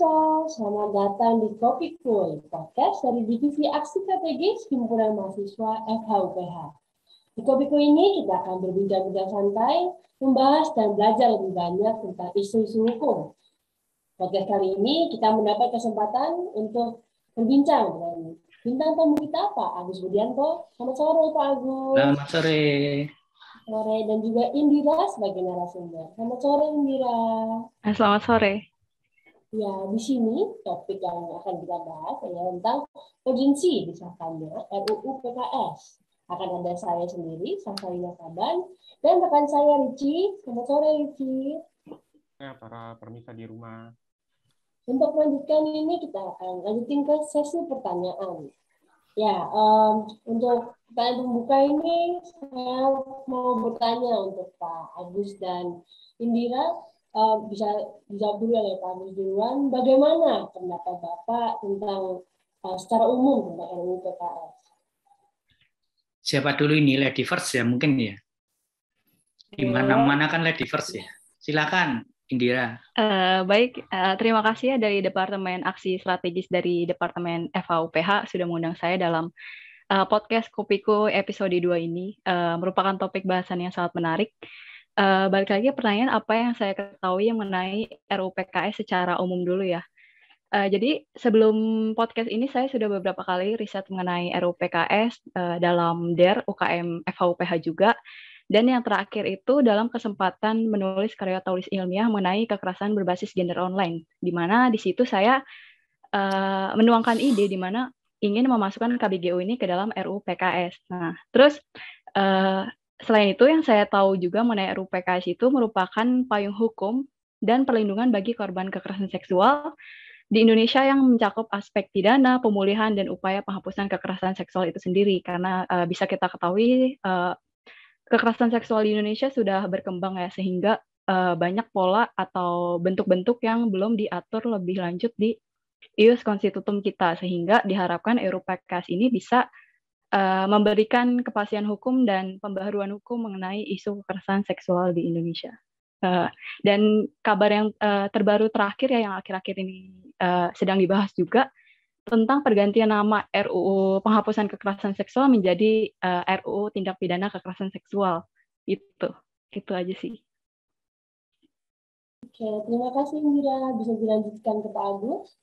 pemirsa, selamat datang di Kopi Kul, podcast dari Divisi Aksi Strategis Himpunan Mahasiswa FHUPH. Di Kopi Kul ini kita akan berbincang-bincang santai, membahas dan belajar lebih banyak tentang isu-isu hukum. Podcast kali ini kita mendapat kesempatan untuk berbincang dengan bintang tamu kita, Pak Agus Budianto. Selamat sore, Pak Agus. Selamat sore. Sore, dan juga Indira sebagai narasumber. Selamat sore, Indira. Selamat sore. Ya, di sini topik yang akan kita bahas adalah tentang urgensi disahkannya RUU PKS. Akan ada saya sendiri, Safalina Kaban, dan rekan saya Ricci. Selamat sore, Ricci. Ya, para permisa di rumah. Untuk melanjutkan ini, kita akan lanjutin ke sesi pertanyaan. Ya, untuk pertanyaan pembuka ini, saya mau bertanya untuk Pak Agus dan Indira. Bisa dijawab dulu ya Pak Agus duluan. Bagaimana pendapat Bapak tentang secara umum tentang RUU PKS? Siapa dulu ini? Lady first ya mungkin ya. Di mana-mana kan lady first ya. Silakan Indira. Baik, terima kasih ya dari Departemen Aksi Strategis dari Departemen FHUPH sudah mengundang saya dalam podcast Kopiku episode 2 ini. Merupakan topik bahasan yang sangat menarik. Balik lagi pertanyaan apa yang saya ketahui mengenai RUU PKS secara umum dulu ya. Jadi sebelum podcast ini saya sudah beberapa kali riset mengenai RUU PKS dalam DER, UKM, FHUPH juga. Dan yang terakhir itu dalam kesempatan menulis karya tulis ilmiah mengenai kekerasan berbasis gender online. Di mana di situ saya menuangkan ide di mana ingin memasukkan KBGU ini ke dalam RUU PKS. Nah, terus selain itu yang saya tahu juga mengenai RUU PKS itu merupakan payung hukum dan perlindungan bagi korban kekerasan seksual di Indonesia yang mencakup aspek pidana, pemulihan, dan upaya penghapusan kekerasan seksual itu sendiri. Karena bisa kita ketahui kekerasan seksual di Indonesia sudah berkembang ya, sehingga banyak pola atau bentuk-bentuk yang belum diatur lebih lanjut di Ius Constitutum kita, sehingga diharapkan RUU PKS ini bisa memberikan kepastian hukum dan pembaharuan hukum mengenai isu kekerasan seksual di Indonesia. Dan kabar yang terbaru terakhir ya yang akhir-akhir ini sedang dibahas juga tentang pergantian nama RUU penghapusan kekerasan seksual menjadi RUU tindak pidana kekerasan seksual. Itu aja sih. Oke, terima kasih Indira. Bisa dilanjutkan ke Pak Agus?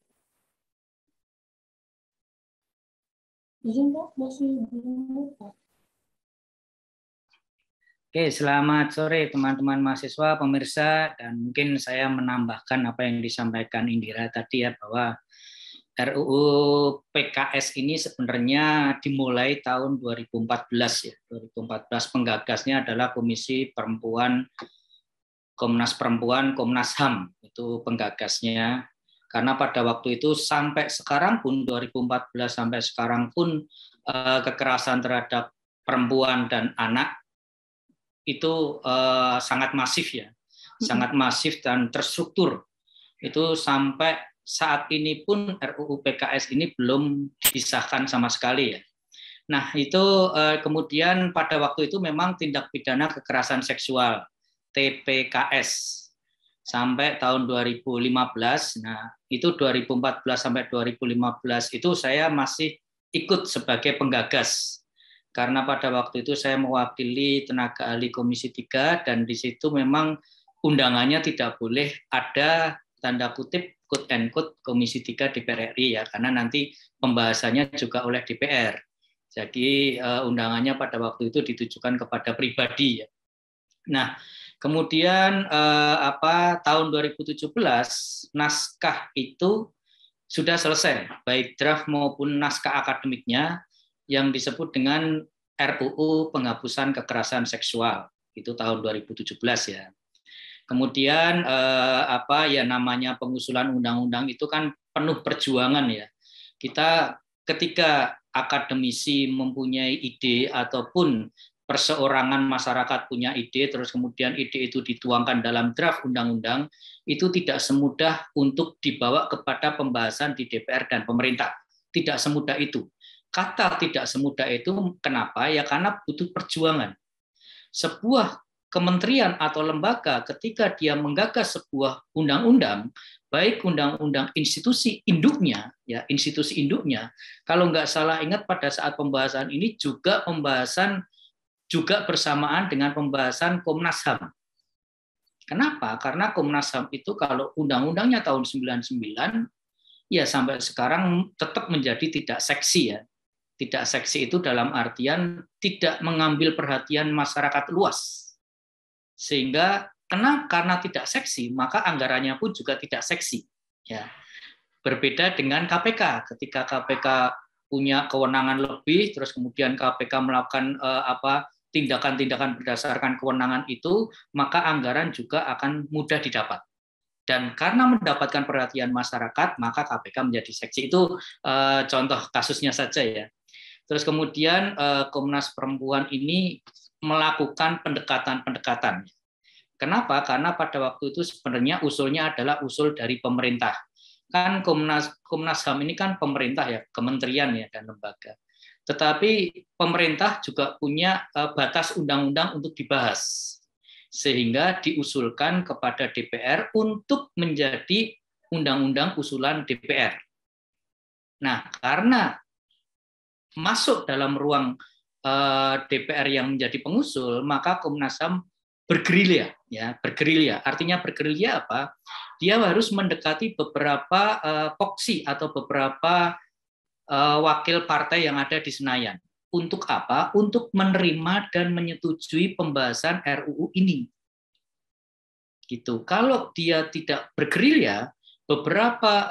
Izin Pak, masih belum. Oke, selamat sore teman-teman mahasiswa, pemirsa, dan mungkin saya menambahkan apa yang disampaikan Indira tadi ya, bahwa RUU PKS ini sebenarnya dimulai tahun 2014 ya. 2014 penggagasnya adalah Komisi Perempuan, Komnas Perempuan, Komnas HAM, itu penggagasnya. Karena pada waktu itu sampai sekarang pun 2014 sampai sekarang pun kekerasan terhadap perempuan dan anak itu sangat masif ya, sangat masif dan terstruktur. Itu sampai saat ini pun RUU PKS ini belum disahkan sama sekali ya. Nah itu kemudian pada waktu itu memang tindak pidana kekerasan seksual TPKS sampai tahun 2015. Nah, itu 2014 sampai 2015 itu saya masih ikut sebagai penggagas. Karena pada waktu itu saya mewakili tenaga ahli Komisi 3 dan di situ memang undangannya tidak boleh ada tanda kutip quote and quote Komisi 3 DPR RI ya, karena nanti pembahasannya juga oleh DPR. Jadi undangannya pada waktu itu ditujukan kepada pribadi ya. Nah, kemudian tahun 2017 naskah itu sudah selesai, baik draft maupun naskah akademiknya yang disebut dengan RUU Penghapusan Kekerasan Seksual. Itu tahun 2017 ya. Kemudian namanya pengusulan undang-undang itu kan penuh perjuangan ya. Kita ketika akademisi mempunyai ide ataupun perseorangan masyarakat punya ide, terus kemudian ide itu dituangkan dalam draft undang-undang, itu tidak semudah untuk dibawa kepada pembahasan di DPR dan pemerintah. Tidak semudah itu. Kata tidak semudah itu kenapa? Ya karena butuh perjuangan. Sebuah kementerian atau lembaga ketika dia menggagas sebuah undang-undang, baik undang-undang institusi induknya, ya institusi induknya, kalau nggak salah ingat pada saat pembahasan ini juga pembahasan juga bersamaan dengan pembahasan Komnas HAM. Kenapa? Karena Komnas HAM itu kalau undang-undangnya tahun 99, ya sampai sekarang tetap menjadi tidak seksi ya. Tidak seksi itu dalam artian tidak mengambil perhatian masyarakat luas. Sehingga karena tidak seksi, maka anggarannya pun juga tidak seksi. Ya. Berbeda dengan KPK. Ketika KPK punya kewenangan lebih, terus kemudian KPK melakukan tindakan-tindakan berdasarkan kewenangan itu, maka anggaran juga akan mudah didapat. Dan karena mendapatkan perhatian masyarakat, maka KPK menjadi seksi. Itu contoh kasusnya saja ya. Terus kemudian Komnas Perempuan ini melakukan pendekatan-pendekatan. Kenapa? Karena pada waktu itu sebenarnya usulnya adalah usul dari pemerintah. Kan Komnas HAM ini kan pemerintah ya, kementerian ya dan lembaga. Tetapi pemerintah juga punya batas undang-undang untuk dibahas. Sehingga diusulkan kepada DPR untuk menjadi undang-undang usulan DPR. Nah, karena masuk dalam ruang DPR yang menjadi pengusul, maka Komnas HAM bergerilya, ya bergerilya. Artinya bergerilya apa? Dia harus mendekati beberapa poksi atau beberapa wakil partai yang ada di Senayan. Untuk apa? Untuk menerima dan menyetujui pembahasan RUU ini. Gitu. Kalau dia tidak bergerilya, beberapa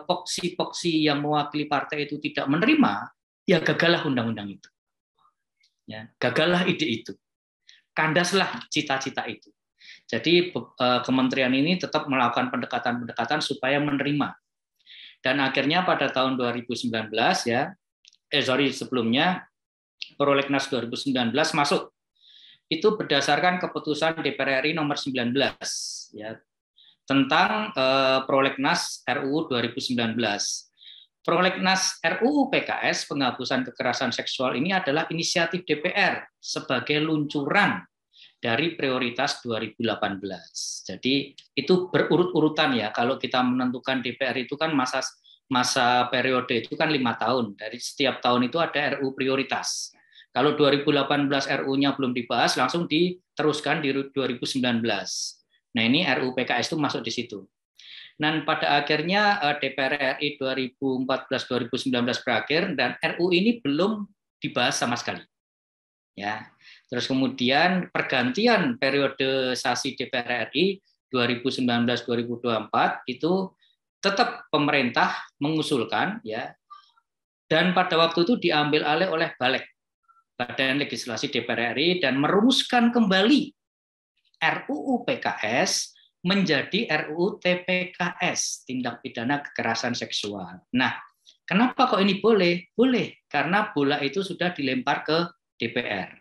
poksi-poksi yang mewakili partai itu tidak menerima, ya gagallah undang-undang itu. Ya, gagallah ide itu. Kandaslah cita-cita itu. Jadi kementerian ini tetap melakukan pendekatan-pendekatan supaya menerima. Dan akhirnya pada tahun 2019 ya, sebelumnya Prolegnas 2019 masuk. Itu berdasarkan keputusan DPR RI nomor 19 ya, tentang Prolegnas RUU 2019. Prolegnas RUU PKS penghapusan kekerasan seksual ini adalah inisiatif DPR sebagai luncuran dari prioritas 2018. Jadi itu berurut-urutan ya. Kalau kita menentukan DPR itu kan masa periode itu kan 5 tahun. Dari setiap tahun itu ada RUU prioritas. Kalau 2018 RUU-nya belum dibahas, langsung diteruskan di 2019. Nah ini RUU PKS itu masuk di situ. Dan pada akhirnya DPR RI 2014-2019 berakhir dan RUU ini belum dibahas sama sekali. Ya. Terus kemudian pergantian periodisasi DPR RI 2019-2024 itu tetap pemerintah mengusulkan ya. Dan pada waktu itu diambil alih oleh Balek, Badan Legislasi DPR RI, dan merumuskan kembali RUU PKS menjadi RUU TPKS, tindak pidana kekerasan seksual. Nah, kenapa kok ini boleh? Boleh, karena bola itu sudah dilempar ke DPR.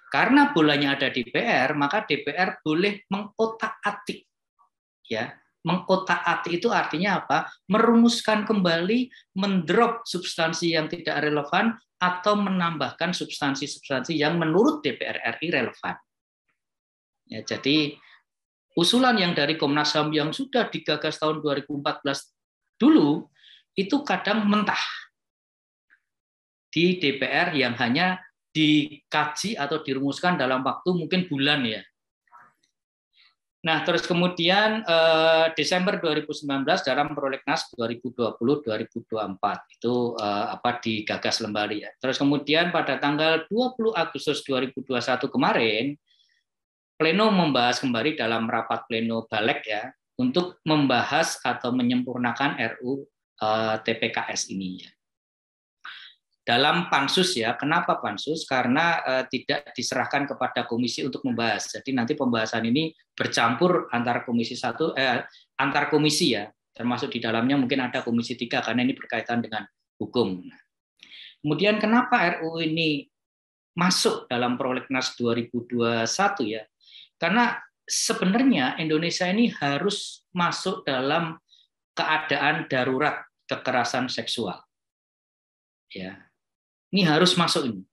Karena bolanya ada di DPR, maka DPR boleh mengotak-atik. Ya, mengotak-atik itu artinya apa? Merumuskan kembali, mendrop substansi yang tidak relevan atau menambahkan substansi-substansi yang menurut DPR RI relevan. Ya, jadi usulan yang dari Komnas HAM yang sudah digagas tahun 2014 dulu, itu kadang mentah di DPR yang hanya dikaji atau dirumuskan dalam waktu mungkin bulan ya. Nah, terus kemudian Desember 2019 dalam Prolegnas 2020-2024 itu digagas kembali ya. Terus kemudian pada tanggal 20 Agustus 2021 kemarin, Pleno membahas kembali dalam rapat pleno Balek ya untuk membahas atau menyempurnakan RUU TPKS ini. Dalam pansus ya, kenapa pansus? Karena tidak diserahkan kepada komisi untuk membahas. Jadi nanti pembahasan ini bercampur antar antar komisi ya, termasuk di dalamnya mungkin ada komisi 3 karena ini berkaitan dengan hukum. Kemudian kenapa RUU ini masuk dalam Prolegnas 2021 ya? Karena sebenarnya Indonesia ini harus masuk dalam keadaan darurat kekerasan seksual. Ya. Ini harus masuk ini.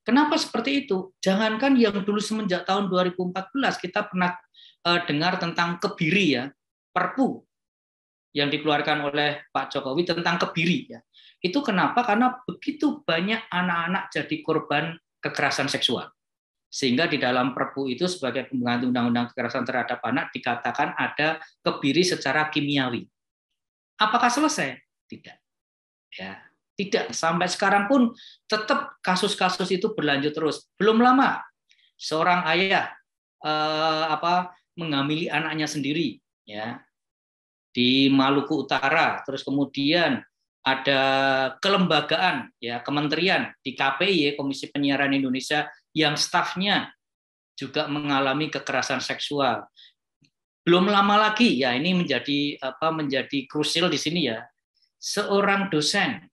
Kenapa seperti itu? Jangankan yang dulu semenjak tahun 2014 kita pernah dengar tentang kebiri ya, Perpu yang dikeluarkan oleh Pak Jokowi tentang kebiri ya. Itu kenapa? Karena begitu banyak anak-anak jadi korban kekerasan seksual. Sehingga di dalam Perpu itu sebagai pengganti Undang-Undang Kekerasan Terhadap Anak dikatakan ada kebiri secara kimiawi. Apakah selesai? Tidak. Ya, tidak. Sampai sekarang pun tetap kasus-kasus itu berlanjut terus. Belum lama seorang ayah menghamili anaknya sendiri, ya, di Maluku Utara. Terus kemudian ada kelembagaan, ya, kementerian di KPI, Komisi Penyiaran Indonesia, yang stafnya juga mengalami kekerasan seksual. Belum lama lagi, ya, ini menjadi krusial di sini ya. Seorang dosen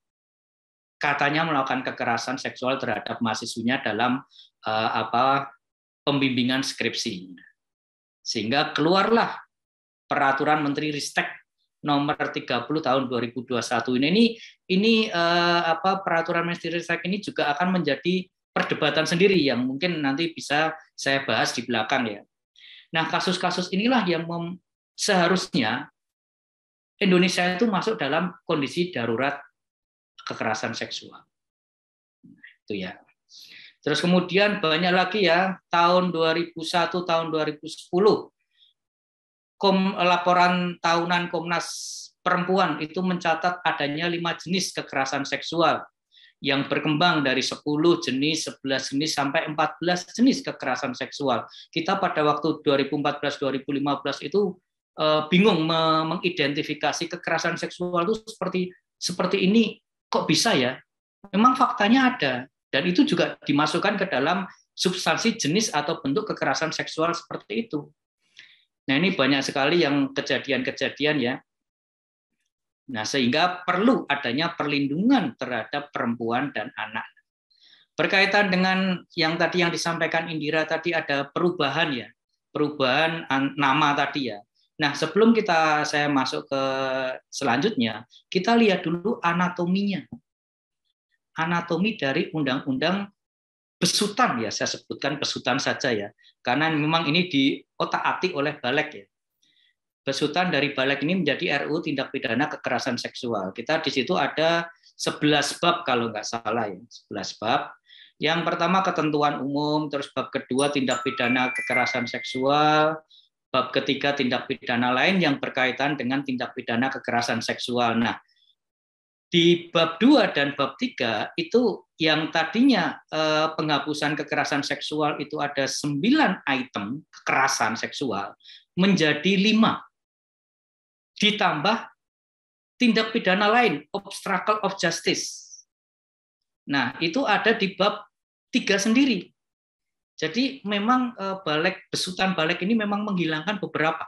katanya melakukan kekerasan seksual terhadap mahasiswinya dalam pembimbingan skripsi. Sehingga keluarlah peraturan Menteri Ristek nomor 30 tahun 2021 ini peraturan Menteri Ristek ini juga akan menjadi perdebatan sendiri yang mungkin nanti bisa saya bahas di belakang ya. Nah, kasus-kasus inilah yang seharusnya Indonesia itu masuk dalam kondisi darurat kekerasan seksual. Itu ya. Terus kemudian banyak lagi ya, tahun 2001, tahun 2010 laporan tahunan Komnas Perempuan itu mencatat adanya 5 jenis kekerasan seksual yang berkembang dari 10 jenis, 11 jenis sampai 14 jenis kekerasan seksual. Kita pada waktu 2014-2015 itu bingung mengidentifikasi kekerasan seksual itu seperti ini, kok bisa ya? Memang faktanya ada, dan itu juga dimasukkan ke dalam substansi jenis atau bentuk kekerasan seksual seperti itu. Nah, ini banyak sekali yang kejadian-kejadian ya. Nah, sehingga perlu adanya perlindungan terhadap perempuan dan anak. Berkaitan dengan yang tadi yang disampaikan Indira tadi, ada perubahan ya, perubahan nama tadi ya. Nah, sebelum saya masuk ke selanjutnya, kita lihat dulu anatominya. Anatomi dari undang-undang besutan ya, saya sebutkan besutan saja ya, karena memang ini diotak-atik oleh Balek ya. Besutan dari Balek ini menjadi RUU Tindak Pidana Kekerasan Seksual. Kita di situ ada 11 bab kalau nggak salah ya, 11 bab. Yang pertama ketentuan umum, terus bab kedua tindak pidana kekerasan seksual, bab ketiga tindak pidana lain yang berkaitan dengan tindak pidana kekerasan seksual. Nah, di bab 2 dan bab 3 itu yang tadinya penghapusan kekerasan seksual itu ada 9 item kekerasan seksual menjadi 5. Ditambah tindak pidana lain, obstacle of justice. Nah, itu ada di bab 3 sendiri. Jadi memang besutan Balek ini memang menghilangkan beberapa.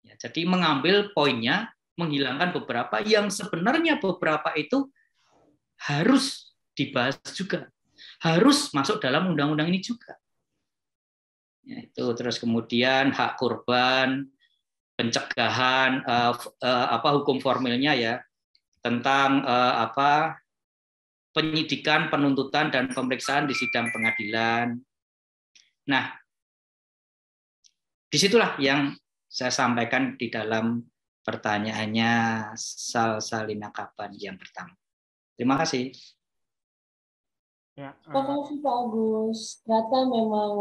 Ya, jadi mengambil poinnya, menghilangkan beberapa yang sebenarnya beberapa itu harus dibahas juga, harus masuk dalam undang-undang ini juga. Ya, itu terus kemudian hak korban, pencegahan, hukum formilnya ya, tentang penyidikan, penuntutan, dan pemeriksaan di sidang pengadilan. Nah, disitulah yang saya sampaikan di dalam pertanyaannya Salsalina Kapan yang pertama. Terima kasih. Terima kasih Pak Agus. Ternyata memang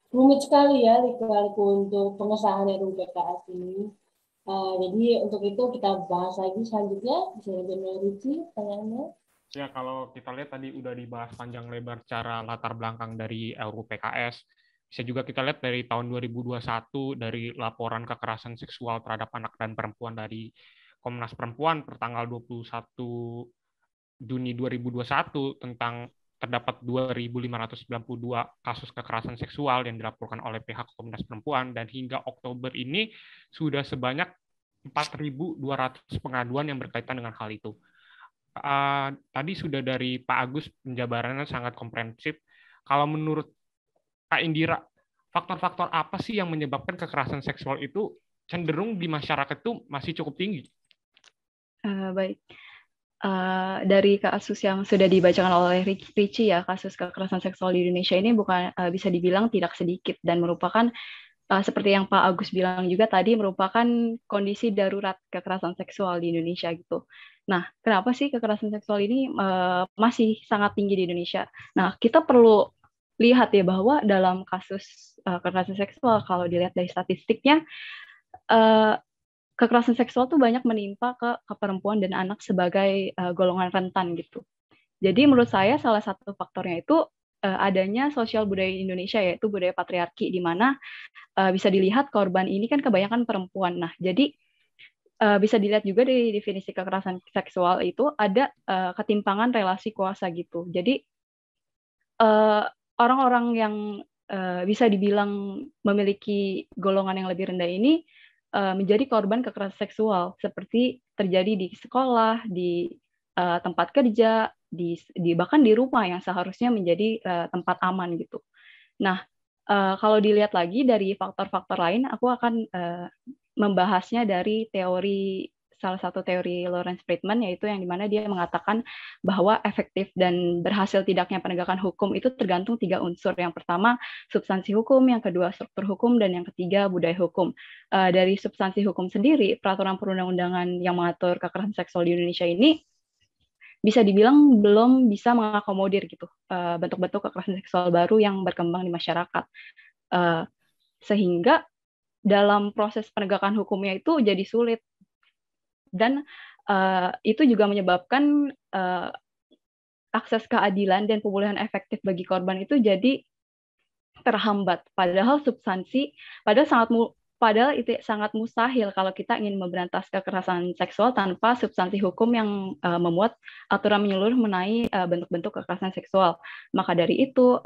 rumit sekali ya liku-liku untuk pengesahan RUU PKS ini. Jadi untuk itu kita bahas lagi selanjutnya. Bisa lebih merinci pertanyaannya. Ya, kalau kita lihat tadi udah dibahas panjang lebar secara latar belakang dari RUU PKS. Bisa juga kita lihat dari tahun 2021 dari laporan kekerasan seksual terhadap anak dan perempuan dari Komnas Perempuan pertanggal 21 Juni 2021 tentang terdapat 2.592 kasus kekerasan seksual yang dilaporkan oleh pihak Komnas Perempuan, dan hingga Oktober ini sudah sebanyak 4.200 pengaduan yang berkaitan dengan hal itu. Tadi sudah dari Pak Agus penjabarannya sangat komprehensif. Kalau menurut Kak Indira, faktor-faktor apa sih yang menyebabkan kekerasan seksual itu cenderung di masyarakat itu masih cukup tinggi? Baik. dari kasus yang sudah dibacakan oleh Richie ya, kasus kekerasan seksual di Indonesia ini bukan bisa dibilang tidak sedikit dan merupakan seperti yang Pak Agus bilang juga tadi merupakan kondisi darurat kekerasan seksual di Indonesia gitu. Nah, kenapa sih kekerasan seksual ini masih sangat tinggi di Indonesia? Nah, kita perlu lihat ya bahwa dalam kasus kekerasan seksual kalau dilihat dari statistiknya kekerasan seksual tuh banyak menimpa ke perempuan dan anak sebagai golongan rentan gitu. Jadi menurut saya salah satu faktornya itu adanya sosial budaya Indonesia yaitu budaya patriarki di mana bisa dilihat korban ini kan kebanyakan perempuan. Nah, jadi bisa dilihat juga dari definisi kekerasan seksual itu ada ketimpangan relasi kuasa gitu. Jadi orang-orang yang bisa dibilang memiliki golongan yang lebih rendah ini menjadi korban kekerasan seksual seperti terjadi di sekolah, di tempat kerja, bahkan di rumah yang seharusnya menjadi tempat aman gitu. Nah, kalau dilihat lagi dari faktor-faktor lain, aku akan membahasnya dari salah satu teori Lawrence Friedman, yaitu yang dimana dia mengatakan bahwa efektif dan berhasil tidaknya penegakan hukum itu tergantung 3 unsur. Yang pertama, substansi hukum, yang kedua, struktur hukum, dan yang ketiga, budaya hukum. Dari substansi hukum sendiri, peraturan perundang-undangan yang mengatur kekerasan seksual di Indonesia ini bisa dibilang belum bisa mengakomodir gitu bentuk-bentuk kekerasan seksual baru yang berkembang di masyarakat. Sehingga dalam proses penegakan hukumnya itu jadi sulit. Dan itu juga menyebabkan akses keadilan dan pemulihan efektif bagi korban itu jadi terhambat. Padahal itu sangat mustahil kalau kita ingin memberantas kekerasan seksual tanpa substansi hukum yang memuat aturan menyeluruh mengenai bentuk-bentuk kekerasan seksual. Maka dari itu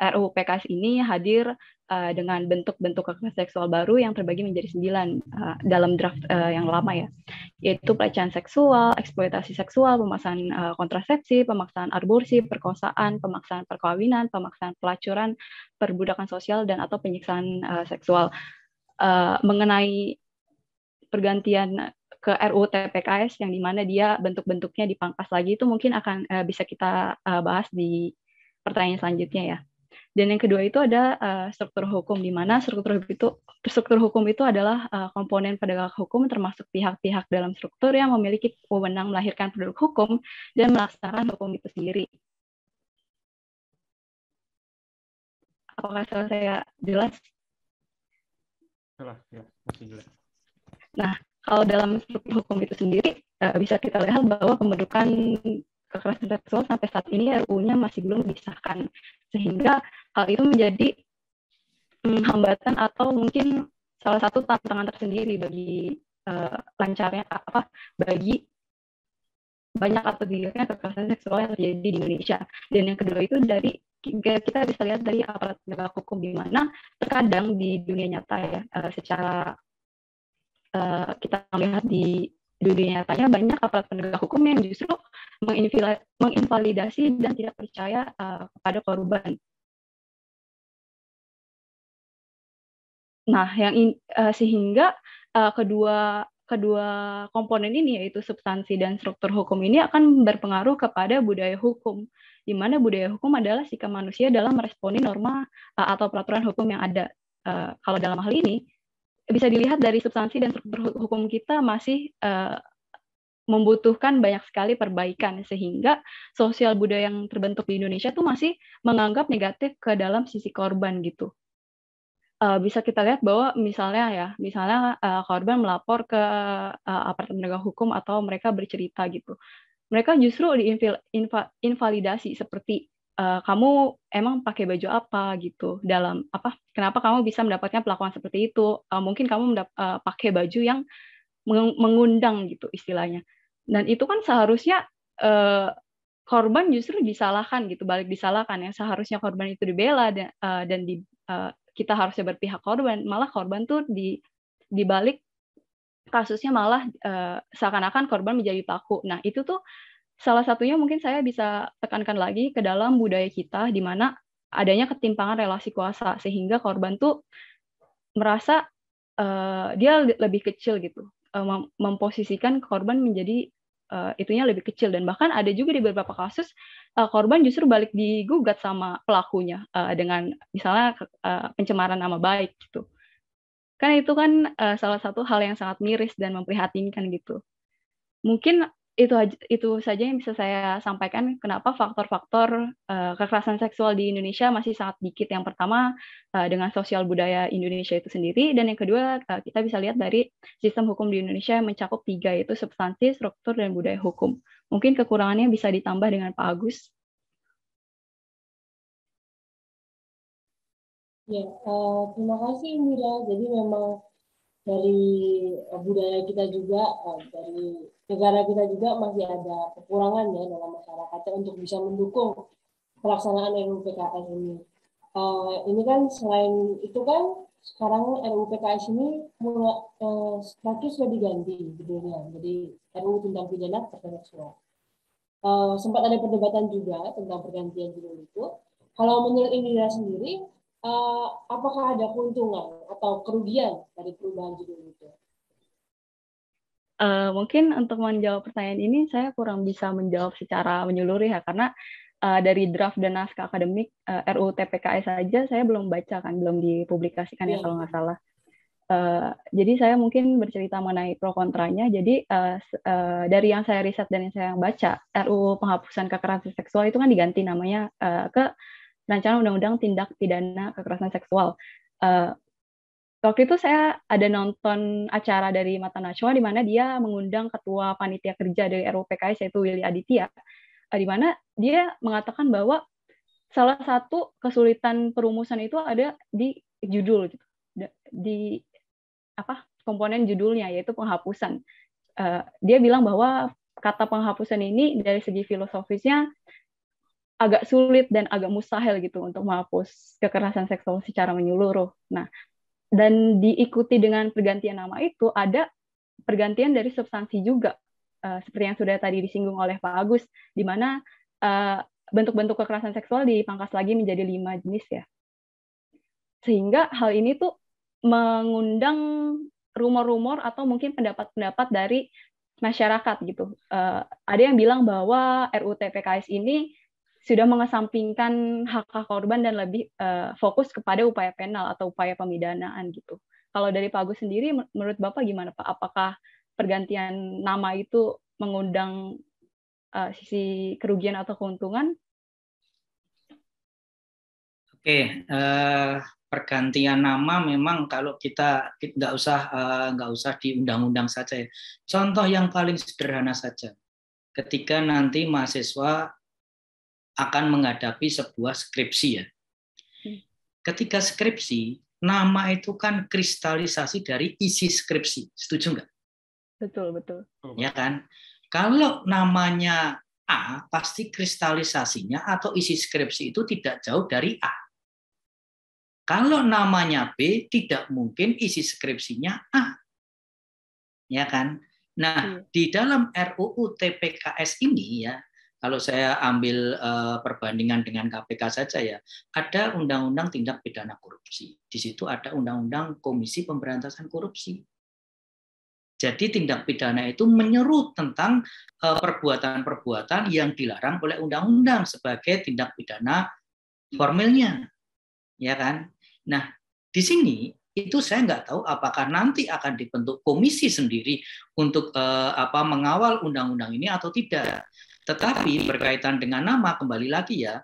RUU PKS ini hadir dengan bentuk-bentuk kekerasan seksual baru yang terbagi menjadi 9 dalam draft yang lama ya, yaitu pelecehan seksual, eksploitasi seksual, pemaksaan kontrasepsi, pemaksaan aborsi, perkosaan, pemaksaan perkawinan, pemaksaan pelacuran, perbudakan sosial, dan atau penyiksaan seksual. Mengenai pergantian ke RUU TPKS yang dimana dia bentuk-bentuknya dipangkas lagi itu mungkin akan bisa kita bahas di pertanyaan selanjutnya ya. Dan yang kedua itu ada struktur hukum, di mana struktur hukum itu adalah komponen penegak hukum termasuk pihak-pihak dalam struktur yang memiliki wewenang melahirkan produk hukum dan melaksanakan hukum itu sendiri. Apakah saya jelas? Jelas, ya, masih jelas. Nah, kalau dalam struktur hukum itu sendiri bisa kita lihat bahwa pembentukan kekerasan seksual sampai saat ini RUU-nya masih belum disahkan, sehingga hal itu menjadi hambatan atau mungkin salah satu tantangan tersendiri bagi lancarnya bagi banyak atau tidaknya kekerasan seksual yang terjadi di Indonesia. Dan yang kedua itu kita bisa lihat dari aparat penegak hukum, di mana terkadang di dunia nyata ya secara kita melihat di dunia nyatanya banyak aparat penegak hukum yang justru menginvalidasi dan tidak percaya kepada korban. Nah, sehingga kedua komponen ini, yaitu substansi dan struktur hukum ini, akan berpengaruh kepada budaya hukum, di mana budaya hukum adalah sikap manusia dalam meresponi norma atau peraturan hukum yang ada. Kalau dalam hal ini bisa dilihat dari substansi dan struktur hukum kita masih membutuhkan banyak sekali perbaikan, sehingga sosial budaya yang terbentuk di Indonesia tuh masih menganggap negatif ke dalam sisi korban gitu. Bisa kita lihat bahwa misalnya korban melapor ke aparat penegak hukum atau mereka bercerita gitu, mereka justru diinvalidasi seperti kamu emang pakai baju apa gitu, dalam apa, kenapa kamu bisa mendapatkan perlakuan seperti itu, mungkin kamu pakai baju yang mengundang gitu istilahnya. Dan itu kan seharusnya korban justru disalahkan gitu, balik disalahkan. Yang seharusnya korban itu dibela dan kita harusnya berpihak korban, malah korban tuh dibalik kasusnya malah seakan-akan korban menjadi pelaku. Nah, itu tuh salah satunya mungkin saya bisa tekankan lagi ke dalam budaya kita, di mana adanya ketimpangan relasi kuasa, sehingga korban tuh merasa dia lebih kecil gitu, memposisikan korban menjadi itunya lebih kecil, dan bahkan ada juga di beberapa kasus korban justru balik digugat sama pelakunya dengan misalnya pencemaran nama baik gitu. Kan itu kan salah satu hal yang sangat miris dan memprihatinkan gitu. Mungkin itu saja yang bisa saya sampaikan kenapa faktor-faktor kekerasan seksual di Indonesia masih sangat dikit. Yang pertama dengan sosial budaya Indonesia itu sendiri, dan yang kedua kita bisa lihat dari sistem hukum di Indonesia yang mencakup 3, yaitu substansi, struktur, dan budaya hukum. Mungkin kekurangannya bisa ditambah dengan Pak Agus. Ya, terima kasih Indira. Jadi memang dari budaya kita juga, dari negara kita juga masih ada kekurangan ya dalam masyarakatnya untuk bisa mendukung pelaksanaan RUU PKS ini. Ini kan selain itu kan sekarang RUU PKS ini status sudah diganti judulnya, jadi RUU tentang pidana kekerasan seksual. Sempat ada perdebatan juga tentang pergantian judul itu. Kalau menurut Indira sendiri, apakah ada keuntungan atau kerugian dari perubahan judul itu? Mungkin untuk menjawab pertanyaan ini saya kurang bisa menjawab secara menyeluruh ya, karena dari draft dan naskah akademik RUU TPKS saja saya belum baca kan, belum dipublikasikan ya kalau nggak salah. Jadi saya mungkin bercerita mengenai pro kontranya. Jadi dari yang saya riset dan yang saya baca, RUU penghapusan kekerasan seksual itu kan diganti namanya ke Rancangan Undang-Undang Tindak Pidana Kekerasan Seksual. Waktu itu saya ada nonton acara dari Mata Najwa di mana dia mengundang ketua panitia kerja dari RUU PKS yaitu Willy Aditya, di mana dia mengatakan bahwa salah satu kesulitan perumusan itu ada di judul gitu. Di komponen judulnya yaitu penghapusan. Dia bilang bahwa kata penghapusan ini dari segi filosofisnya agak sulit dan agak mustahil gitu untuk menghapus kekerasan seksual secara menyeluruh. Nah, dan diikuti dengan pergantian nama itu ada pergantian dari substansi juga, seperti yang sudah tadi disinggung oleh Pak Agus, di mana bentuk-bentuk kekerasan seksual dipangkas lagi menjadi 5 jenis ya. Sehingga hal ini tuh mengundang rumor-rumor atau mungkin pendapat-pendapat dari masyarakat gitu. Ada yang bilang bahwa RUU TPKS ini sudah mengesampingkan hak korban dan lebih fokus kepada upaya penal atau upaya pemidanaan gitu. Kalau dari Pak Agus sendiri, menurut Bapak gimana Pak? Apakah pergantian nama itu mengundang sisi kerugian atau keuntungan? Oke, pergantian nama memang kalau kita nggak usah di undang-undang saja ya. Contoh yang paling sederhana saja, ketika nanti mahasiswa akan menghadapi sebuah skripsi ya. Ketika skripsi, nama itu kan kristalisasi dari isi skripsi. Setuju nggak? Betul. Ya kan? Kalau namanya A, pasti kristalisasinya atau isi skripsi itu tidak jauh dari A. Kalau namanya B, tidak mungkin isi skripsinya A. Ya kan? Nah, di dalam RUU TPKS ini ya, kalau saya ambil perbandingan dengan KPK saja ya, ada Undang-Undang Tindak Pidana Korupsi. Di situ ada Undang-Undang Komisi Pemberantasan Korupsi. Jadi tindak pidana itu menyeru tentang perbuatan-perbuatan yang dilarang oleh undang-undang sebagai tindak pidana formilnya. Ya kan? Nah, di sini itu saya nggak tahu apakah nanti akan dibentuk komisi sendiri untuk mengawal undang-undang ini atau tidak. Tetapi berkaitan dengan nama, kembali lagi ya,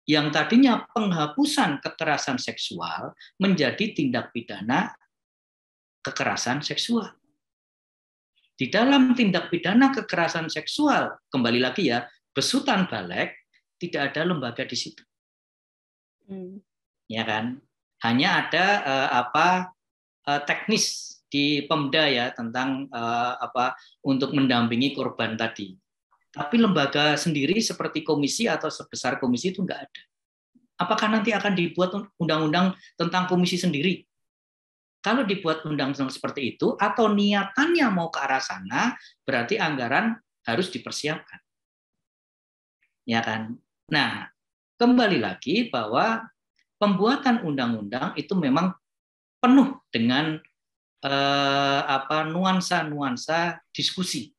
yang tadinya penghapusan kekerasan seksual menjadi tindak pidana kekerasan seksual. Di dalam tindak pidana kekerasan seksual, kembali lagi ya, besutan balik, tidak ada lembaga di situ. Ya kan? Hanya ada teknis di Pemda ya tentang untuk mendampingi korban tadi. Tapi lembaga sendiri seperti komisi atau sebesar komisi itu nggak ada. Apakah nanti akan dibuat undang-undang tentang komisi sendiri? Kalau dibuat undang-undang seperti itu, atau niatannya mau ke arah sana, berarti anggaran harus dipersiapkan. Ya kan? Nah, kembali lagi bahwa pembuatan undang-undang itu memang penuh dengan nuansa-nuansa diskusi.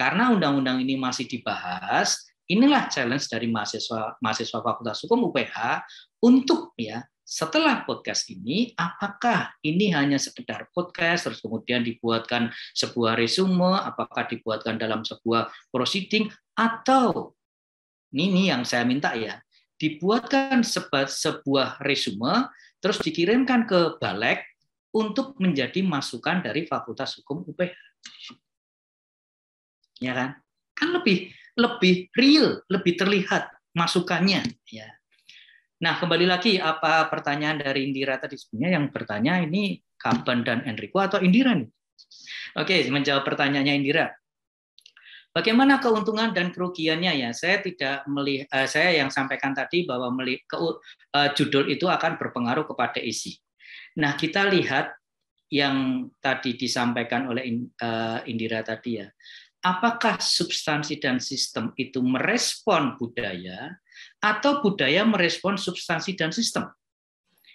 karena undang-undang ini masih dibahas, inilah challenge dari mahasiswa Fakultas Hukum UPH untuk setelah podcast ini, apakah ini hanya sekedar podcast, terus kemudian dibuatkan sebuah resume, apakah dibuatkan dalam sebuah proceeding, atau ini yang saya minta dibuatkan sebuah resume, terus dikirimkan ke Balek untuk menjadi masukan dari Fakultas Hukum UPH. Ya kan? Kan lebih real, lebih terlihat masukannya. Ya. Nah, kembali lagi apa pertanyaan dari Indira tadi, sebenarnya yang bertanya ini Kaban dan Enrico atau Indira nih? Oke, menjawab pertanyaannya Indira. Bagaimana keuntungan dan kerugiannya ya? Saya tidak melihat, saya yang sampaikan tadi bahwa judul itu akan berpengaruh kepada isi. Nah, kita lihat yang tadi disampaikan oleh Indira tadi ya. Apakah substansi dan sistem itu merespon budaya atau budaya merespon substansi dan sistem?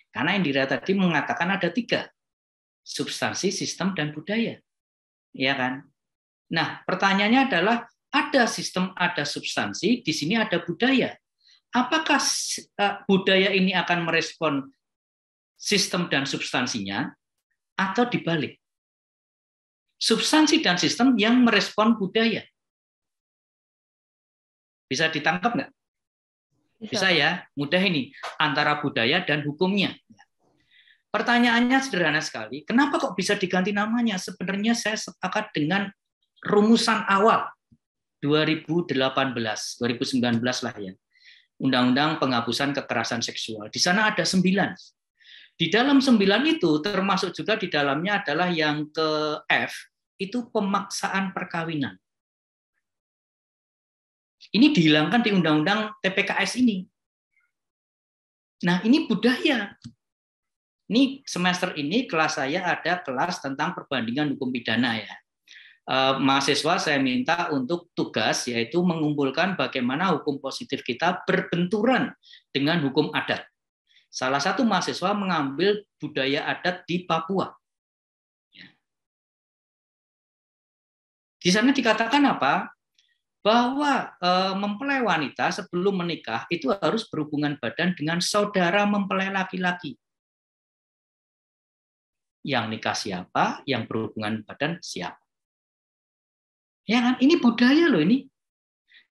Karena Indira tadi mengatakan ada 3, substansi, sistem, dan budaya. Ya kan? Nah, pertanyaannya adalah ada sistem, ada substansi, di sini ada budaya. Apakah budaya ini akan merespon sistem dan substansinya atau dibalik? Substansi dan sistem yang merespon budaya. Bisa ditangkap nggak? Bisa ya, mudah ini. Antara budaya dan hukumnya. Pertanyaannya sederhana sekali. Kenapa kok bisa diganti namanya? Sebenarnya saya sepakat dengan rumusan awal 2019 lah ya. Undang-Undang Penghapusan Kekerasan Seksual. Di sana ada 9. Di dalam 9 itu termasuk juga di dalamnya adalah yang ke F, itu pemaksaan perkawinan. Ini dihilangkan di Undang-Undang TPKS ini. Nah, ini budaya. Ini semester ini kelas saya ada kelas tentang perbandingan hukum pidana ya. Mahasiswa saya minta untuk tugas yaitu mengumpulkan bagaimana hukum positif kita berbenturan dengan hukum adat. Salah satu mahasiswa mengambil budaya adat di Papua. Di sana dikatakan apa? Bahwa mempelai wanita sebelum menikah itu harus berhubungan badan dengan saudara mempelai laki-laki. Yang nikah siapa, yang berhubungan badan siapa. Ya kan? Ini budaya loh ini.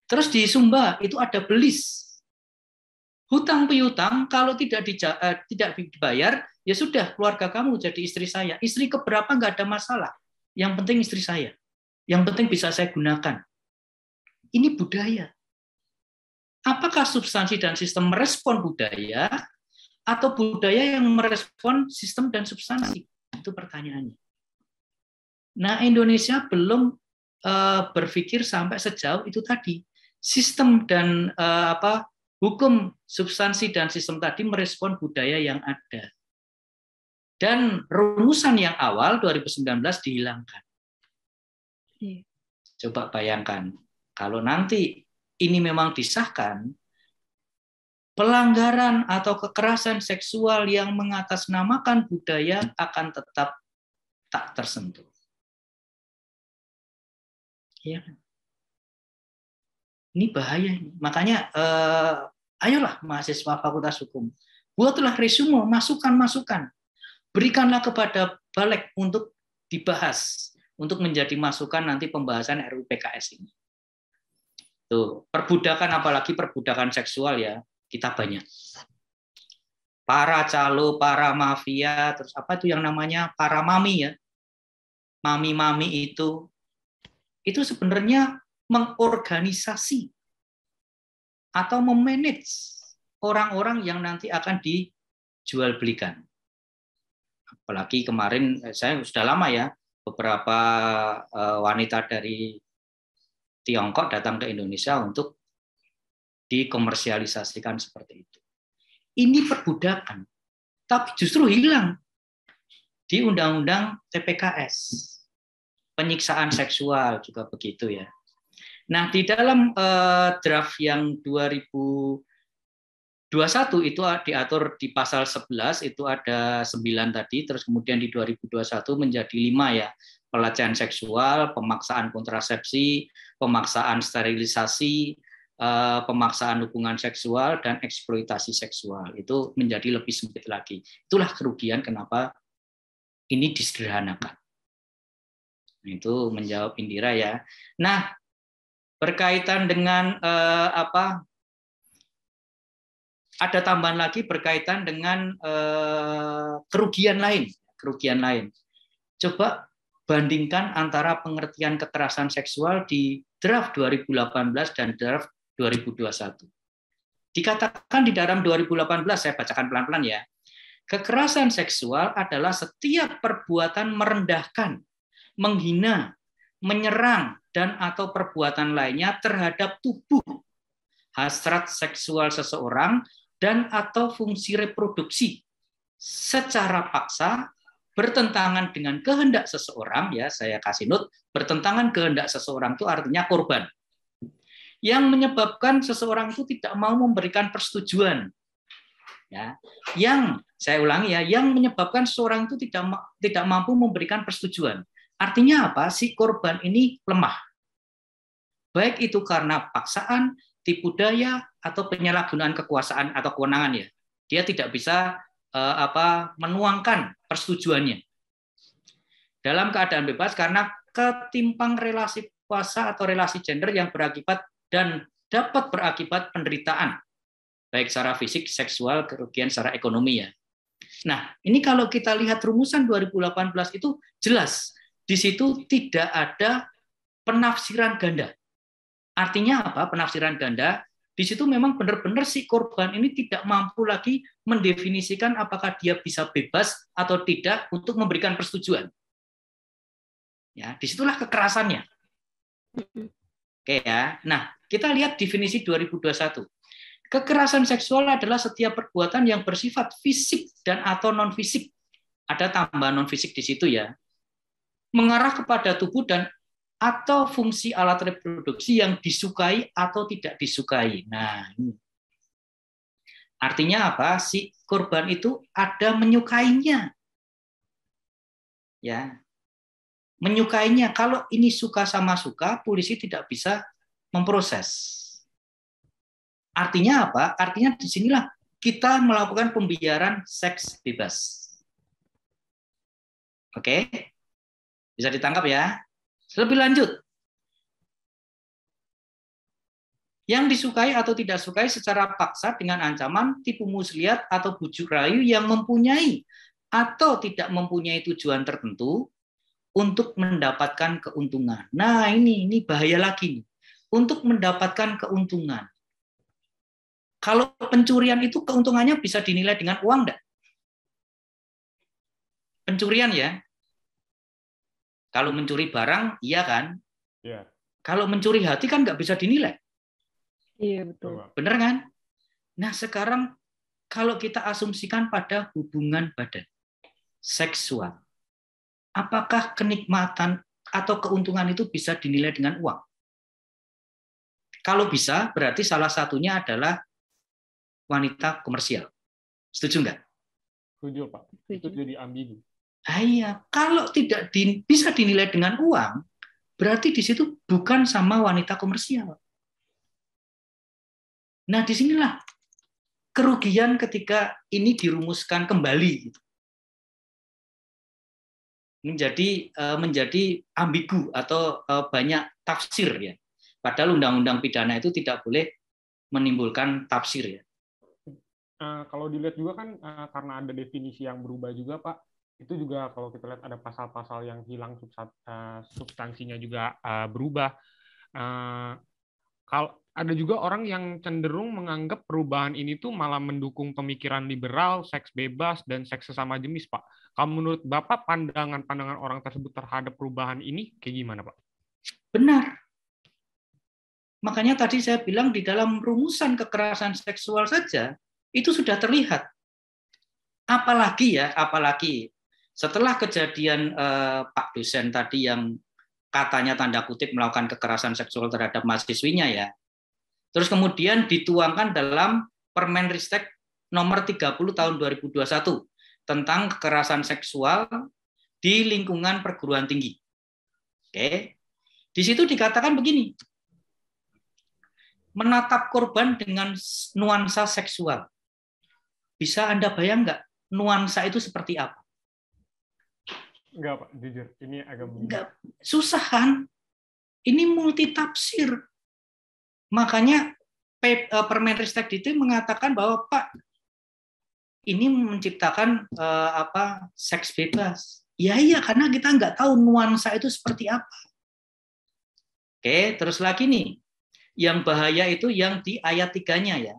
Terus di Sumba itu ada belis. Hutang piutang kalau tidak dibayar, ya sudah keluarga kamu jadi istri saya. Istri keberapa nggak ada masalah. Yang penting istri saya. Yang penting bisa saya gunakan. Ini budaya. Apakah substansi dan sistem merespon budaya atau budaya yang merespon sistem dan substansi? Itu pertanyaannya. Nah, Indonesia belum berpikir sampai sejauh itu tadi. Sistem dan hukum substansi dan sistem tadi merespon budaya yang ada. Dan rumusan yang awal 2019 dihilangkan. Coba bayangkan, kalau nanti ini memang disahkan, pelanggaran atau kekerasan seksual yang mengatasnamakan budaya akan tetap tak tersentuh. Ya. Ini bahaya. Makanya ayolah mahasiswa Fakultas Hukum, buatlah resume, masukan-masukan. Berikanlah kepada Balek untuk dibahas, untuk menjadi masukan nanti pembahasan RUU PKS ini. Tuh, perbudakan, apalagi perbudakan seksual ya, kita banyak. Para calo, para mafia, terus apa itu yang namanya para mami ya. Mami-mami itu sebenarnya mengorganisasi atau memanage orang-orang yang nanti akan dijual belikan. Apalagi kemarin saya sudah lama ya, beberapa wanita dari Tiongkok datang ke Indonesia untuk dikomersialisasikan seperti itu. Ini perbudakan, tapi justru hilang di Undang-Undang TPKS. Penyiksaan seksual juga begitu ya. Nah, di dalam draft yang 2021 itu diatur di pasal 11 itu ada 9 tadi, terus kemudian di 2021 menjadi 5 ya. pelecehan seksual, pemaksaan kontrasepsi, pemaksaan sterilisasi, pemaksaan hubungan seksual, dan eksploitasi seksual. Itu menjadi lebih sempit lagi. Itulah kerugian kenapa ini disederhanakan. Itu menjawab Indira ya. Nah, berkaitan dengan ada tambahan lagi berkaitan dengan kerugian lain. Coba bandingkan antara pengertian kekerasan seksual di draft 2018 dan draft 2021. Dikatakan di dalam 2018, saya bacakan pelan-pelan ya. Kekerasan seksual adalah setiap perbuatan merendahkan, menghina, menyerang, dan atau perbuatan lainnya terhadap tubuh, hasrat seksual seseorang, dan atau fungsi reproduksi secara paksa, bertentangan dengan kehendak seseorang, ya saya kasih note, bertentangan kehendak seseorang itu artinya korban, yang menyebabkan seseorang itu tidak mau memberikan persetujuan, ya, yang saya ulangi ya, yang menyebabkan seseorang itu tidak mampu memberikan persetujuan. Artinya apa? Si korban ini lemah, baik itu karena paksaan, tipu daya, atau penyalahgunaan kekuasaan atau kewenangan ya. Dia tidak bisa menuangkan persetujuannya dalam keadaan bebas karena ketimpang relasi kuasa atau relasi gender yang berakibat dan dapat berakibat penderitaan baik secara fisik, seksual, kerugian secara ekonomi ya. Nah, ini kalau kita lihat rumusan 2018 itu jelas di situ tidak ada penafsiran ganda. Artinya apa? Penafsiran ganda di situ memang benar-benar si korban ini tidak mampu lagi mendefinisikan apakah dia bisa bebas atau tidak untuk memberikan persetujuan. Ya, disitulah kekerasannya. Oke ya. Nah, kita lihat definisi 2021. Kekerasan seksual adalah setiap perbuatan yang bersifat fisik dan atau non fisik. Ada tambahan non fisik di situ ya. Mengarah kepada tubuh dan atau fungsi alat reproduksi yang disukai atau tidak disukai. Nah, ini. Artinya apa? Si korban itu ada menyukainya. Ya. Menyukainya. Kalau ini suka sama suka, polisi tidak bisa memproses. Artinya apa? Artinya disinilah kita melakukan pembiaran seks bebas. Oke? Bisa ditangkap ya? Lebih lanjut, yang disukai atau tidak sukai secara paksa dengan ancaman, tipu muslihat atau bujuk rayu yang mempunyai atau tidak mempunyai tujuan tertentu untuk mendapatkan keuntungan. Nah, ini bahaya lagi nih. Untuk mendapatkan keuntungan. Kalau pencurian itu keuntungannya bisa dinilai dengan uang enggak? Pencurian ya. Kalau mencuri barang, iya kan? Iya. Kalau mencuri hati kan nggak bisa dinilai. Iya, betul. Bener kan? Nah, sekarang kalau kita asumsikan pada hubungan badan, seksual, apakah kenikmatan atau keuntungan itu bisa dinilai dengan uang? Kalau bisa, berarti salah satunya adalah wanita komersial. Setuju nggak? Setuju, Pak. Itu jadi ambigu. Iya, kalau tidak bisa dinilai dengan uang, berarti di situ bukan sama wanita komersial. Nah, disinilah kerugian ketika ini dirumuskan kembali. Menjadi ambigu atau banyak tafsir ya. Padahal undang-undang pidana itu tidak boleh menimbulkan tafsir ya. Kalau dilihat juga kan karena ada definisi yang berubah juga, Pak. Itu juga kalau kita lihat ada pasal-pasal yang hilang substansinya juga berubah. Kalau ada juga orang yang cenderung menganggap perubahan ini tuh malah mendukung pemikiran liberal, seks bebas, dan seks sesama jenis, Pak. Kalau menurut Bapak, pandangan orang tersebut terhadap perubahan ini kayak gimana, Pak? Benar. Makanya tadi saya bilang di dalam rumusan kekerasan seksual saja, itu sudah terlihat. Apalagi setelah kejadian Pak dosen tadi yang katanya tanda kutip melakukan kekerasan seksual terhadap mahasiswinya ya. Terus kemudian dituangkan dalam Permenristek nomor 30 tahun 2021 tentang kekerasan seksual di lingkungan perguruan tinggi. Oke. Di situ dikatakan begini. Menatap korban dengan nuansa seksual. Bisa Anda bayang nggak nuansa itu seperti apa? Enggak, Pak, jujur. Ini agak Enggak. Susah kan? Ini multitafsir. Makanya Permenristek itu mengatakan bahwa Pak, ini menciptakan seks bebas. Ya iya, karena kita nggak tahu nuansa itu seperti apa. Oke, terus lagi nih. Yang bahaya itu yang di ayat 3-nya ya.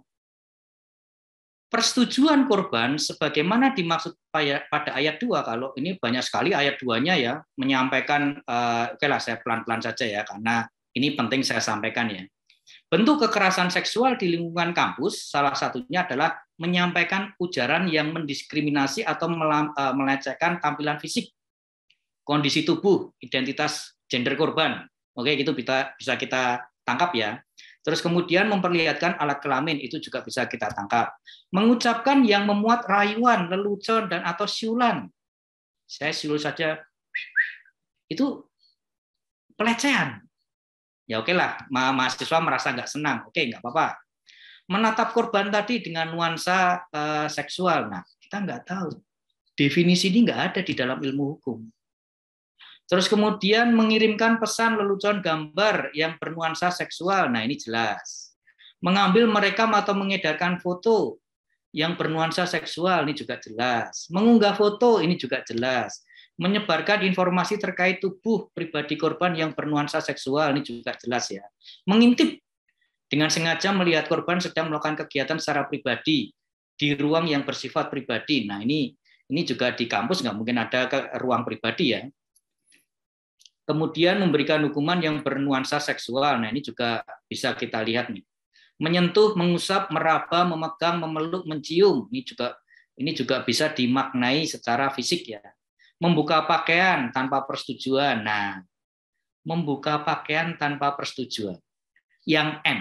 Persetujuan korban sebagaimana dimaksud pada ayat 2, kalau ini banyak sekali ayat 2-nya ya, menyampaikan, oke lah saya pelan-pelan saja ya, karena ini penting saya sampaikan ya. Bentuk kekerasan seksual di lingkungan kampus, salah satunya adalah menyampaikan ujaran yang mendiskriminasi atau melecehkan tampilan fisik, kondisi tubuh, identitas gender korban. Oke, itu bisa kita tangkap ya. Terus kemudian memperlihatkan alat kelamin, itu juga bisa kita tangkap. Mengucapkan yang memuat rayuan, lelucon, dan atau siulan. Saya siul saja, itu pelecehan. Ya oke lah, mahasiswa merasa nggak senang. Oke, nggak apa-apa. Menatap korban tadi dengan nuansa seksual. Nah, kita nggak tahu. Definisi ini nggak ada di dalam ilmu hukum. Terus kemudian mengirimkan pesan, lelucon, gambar yang bernuansa seksual. Nah, ini jelas. Mengambil, merekam, atau mengedarkan foto yang bernuansa seksual. Ini juga jelas. Mengunggah foto. Ini juga jelas. Menyebarkan informasi terkait tubuh pribadi korban yang bernuansa seksual. Ini juga jelas ya. Mengintip dengan sengaja melihat korban sedang melakukan kegiatan secara pribadi di ruang yang bersifat pribadi. Nah, ini juga di kampus nggak mungkin ada ruang pribadi ya. Kemudian memberikan hukuman yang bernuansa seksual. Nah, ini juga bisa kita lihat nih. Menyentuh, mengusap, meraba, memegang, memeluk, mencium. Ini juga bisa dimaknai secara fisik ya. Membuka pakaian tanpa persetujuan. Nah, membuka pakaian tanpa persetujuan. Yang M.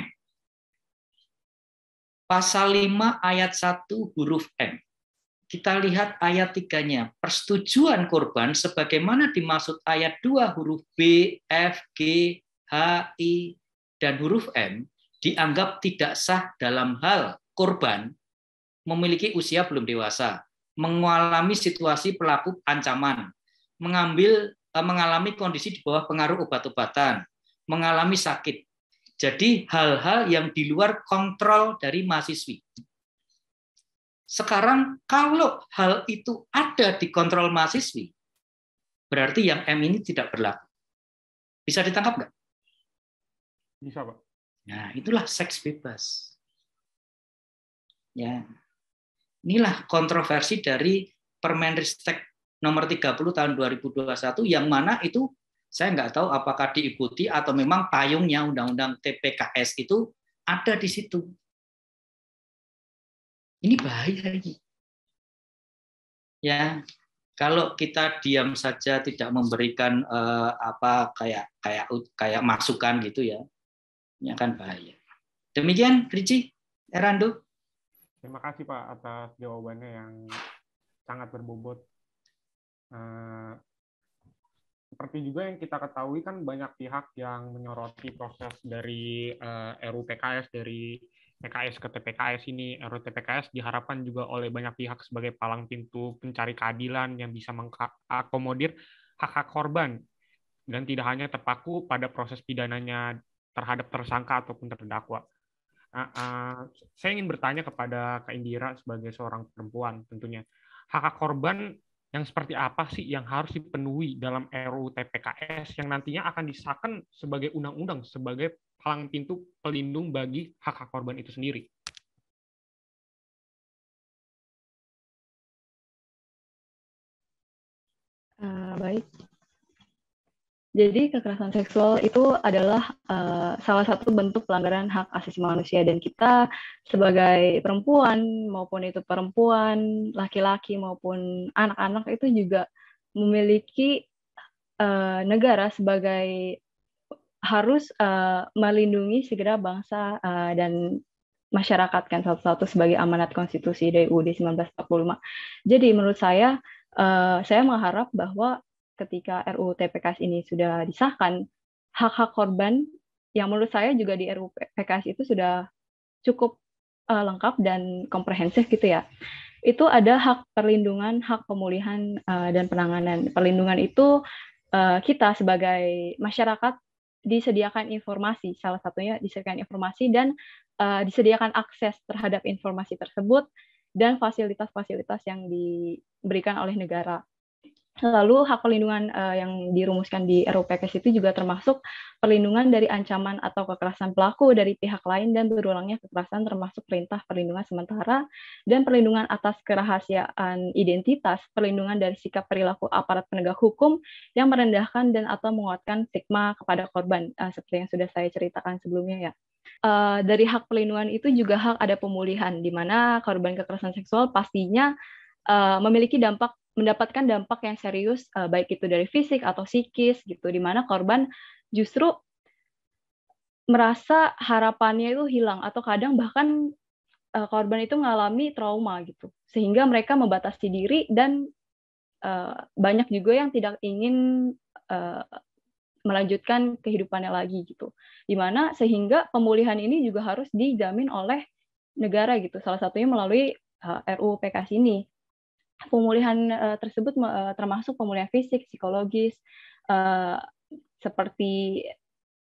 Pasal 5 ayat 1 huruf M. Kita lihat ayat 3-nya. Persetujuan korban sebagaimana dimaksud ayat 2 huruf B, F, G, H, I, dan huruf M dianggap tidak sah dalam hal korban memiliki usia belum dewasa, mengalami situasi pelaku ancaman, mengalami kondisi di bawah pengaruh obat-obatan, mengalami sakit. Jadi hal-hal yang di luar kontrol dari mahasiswi. Sekarang kalau hal itu ada di kontrol mahasiswi, berarti yang M ini tidak berlaku. Bisa ditangkap nggak? Bisa, Pak. Nah, itulah seks bebas. Ya. Inilah kontroversi dari Permenristek nomor 30 tahun 2021 yang mana itu saya nggak tahu apakah diikuti atau memang payungnya Undang-Undang TPKS itu ada di situ. Ini bahaya ini. Ya, kalau kita diam saja tidak memberikan kayak masukan gitu ya, ini akan bahaya. Demikian, Ricci, Erando. Terima kasih Pak atas jawabannya yang sangat berbobot. Seperti juga yang kita ketahui kan banyak pihak yang menyoroti proses dari RUU PKS dari PKS ke TPKS ini. RUU TPKS diharapkan juga oleh banyak pihak sebagai palang pintu pencari keadilan yang bisa mengakomodir hak-hak korban dan tidak hanya terpaku pada proses pidananya terhadap tersangka ataupun terdakwa. Saya ingin bertanya kepada Kak Indira sebagai seorang perempuan tentunya. Hak-hak korban yang seperti apa sih yang harus dipenuhi dalam RUU TPKS yang nantinya akan disahkan sebagai undang-undang sebagai palang pintu pelindung bagi hak-hak korban itu sendiri? Baik. Jadi kekerasan seksual itu adalah salah satu bentuk pelanggaran hak asasi manusia dan kita sebagai perempuan maupun itu perempuan, laki-laki maupun anak-anak itu juga memiliki negara sebagai harus melindungi segera bangsa dan masyarakat kan satu-satu sebagai amanat konstitusi dari UUD 1945. Jadi menurut saya mengharap bahwa ketika RUU TPKS ini sudah disahkan, hak-hak korban yang menurut saya juga di RUU PKS itu sudah cukup lengkap dan komprehensif gitu ya. Itu ada hak perlindungan, hak pemulihan, dan penanganan. Perlindungan itu kita sebagai masyarakat disediakan informasi, salah satunya disediakan informasi dan disediakan akses terhadap informasi tersebut dan fasilitas-fasilitas yang diberikan oleh negara. Lalu hak perlindungan yang dirumuskan di RUU PKS itu juga termasuk perlindungan dari ancaman atau kekerasan pelaku dari pihak lain dan berulangnya kekerasan termasuk perintah perlindungan sementara dan perlindungan atas kerahasiaan identitas, perlindungan dari sikap perilaku aparat penegak hukum yang merendahkan dan atau menguatkan stigma kepada korban seperti yang sudah saya ceritakan sebelumnya ya. Dari hak perlindungan itu juga hak ada pemulihan di mana korban kekerasan seksual pastinya memiliki mendapatkan dampak yang serius, baik itu dari fisik atau psikis gitu, di mana korban justru merasa harapannya itu hilang atau kadang bahkan korban itu mengalami trauma gitu, sehingga mereka membatasi diri dan banyak juga yang tidak ingin melanjutkan kehidupannya lagi gitu, di mana sehingga pemulihan ini juga harus dijamin oleh negara gitu, salah satunya melalui RUU PKS ini. Pemulihan tersebut termasuk pemulihan fisik, psikologis, seperti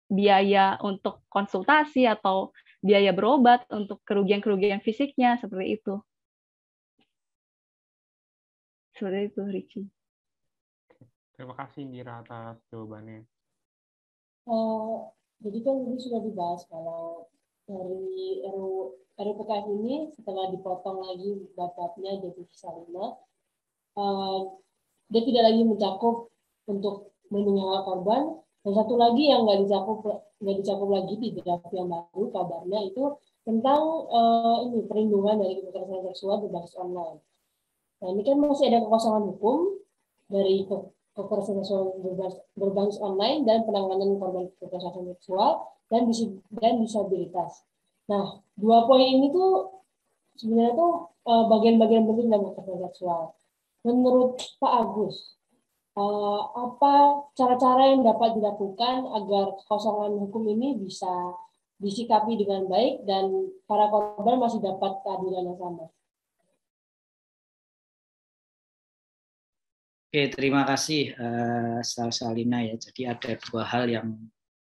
biaya untuk konsultasi atau biaya berobat untuk kerugian-kerugian fisiknya, seperti itu. Seperti itu, Ricky. Terima kasih, Indira, atas jawabannya. Jadi kan tadi sudah dibahas kalau dari RUU PKS ini setelah dipotong lagi babnya jadi sisa 5, dia tidak lagi mencakup untuk melindungi hak korban, dan satu lagi yang nggak dicakup lagi di draft yang baru kabarnya itu tentang ini perlindungan dari kekerasan seksual berbasis online. Nah ini kan masih ada kekosongan hukum dari kekerasan seksual berbasis online dan penanganan korban kekerasan seksual dan disabilitas. Nah, 2 poin ini tuh sebenarnya tuh bagian-bagian penting dalam kekerasan seksual. Menurut Pak Agus, apa cara-cara yang dapat dilakukan agar kekosongan hukum ini bisa disikapi dengan baik dan para korban masih dapat keadilan yang sama? Oke, terima kasih Salina ya. Jadi ada 2 hal yang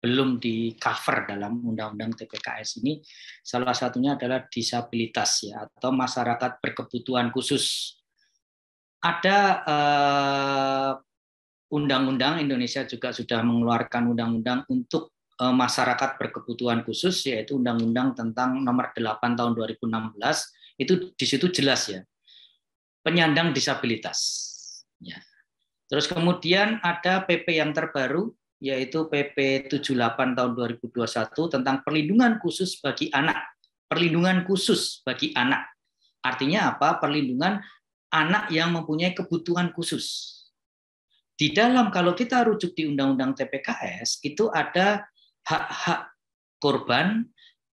belum di cover dalam Undang-Undang TPKS ini. Salah satunya adalah disabilitas ya atau masyarakat berkebutuhan khusus. Ada undang-undang Indonesia juga sudah mengeluarkan undang-undang untuk masyarakat berkebutuhan khusus, yaitu Undang-Undang tentang Nomor 8 Tahun 2016. Itu di situ jelas ya, penyandang disabilitas. Ya. Terus kemudian ada PP yang terbaru, yaitu PP 78 Tahun 2021 tentang perlindungan khusus bagi anak. Perlindungan khusus bagi anak. Artinya apa? Perlindungan anak yang mempunyai kebutuhan khusus. Di dalam kalau kita rujuk di Undang-Undang TPKS, itu ada hak-hak korban,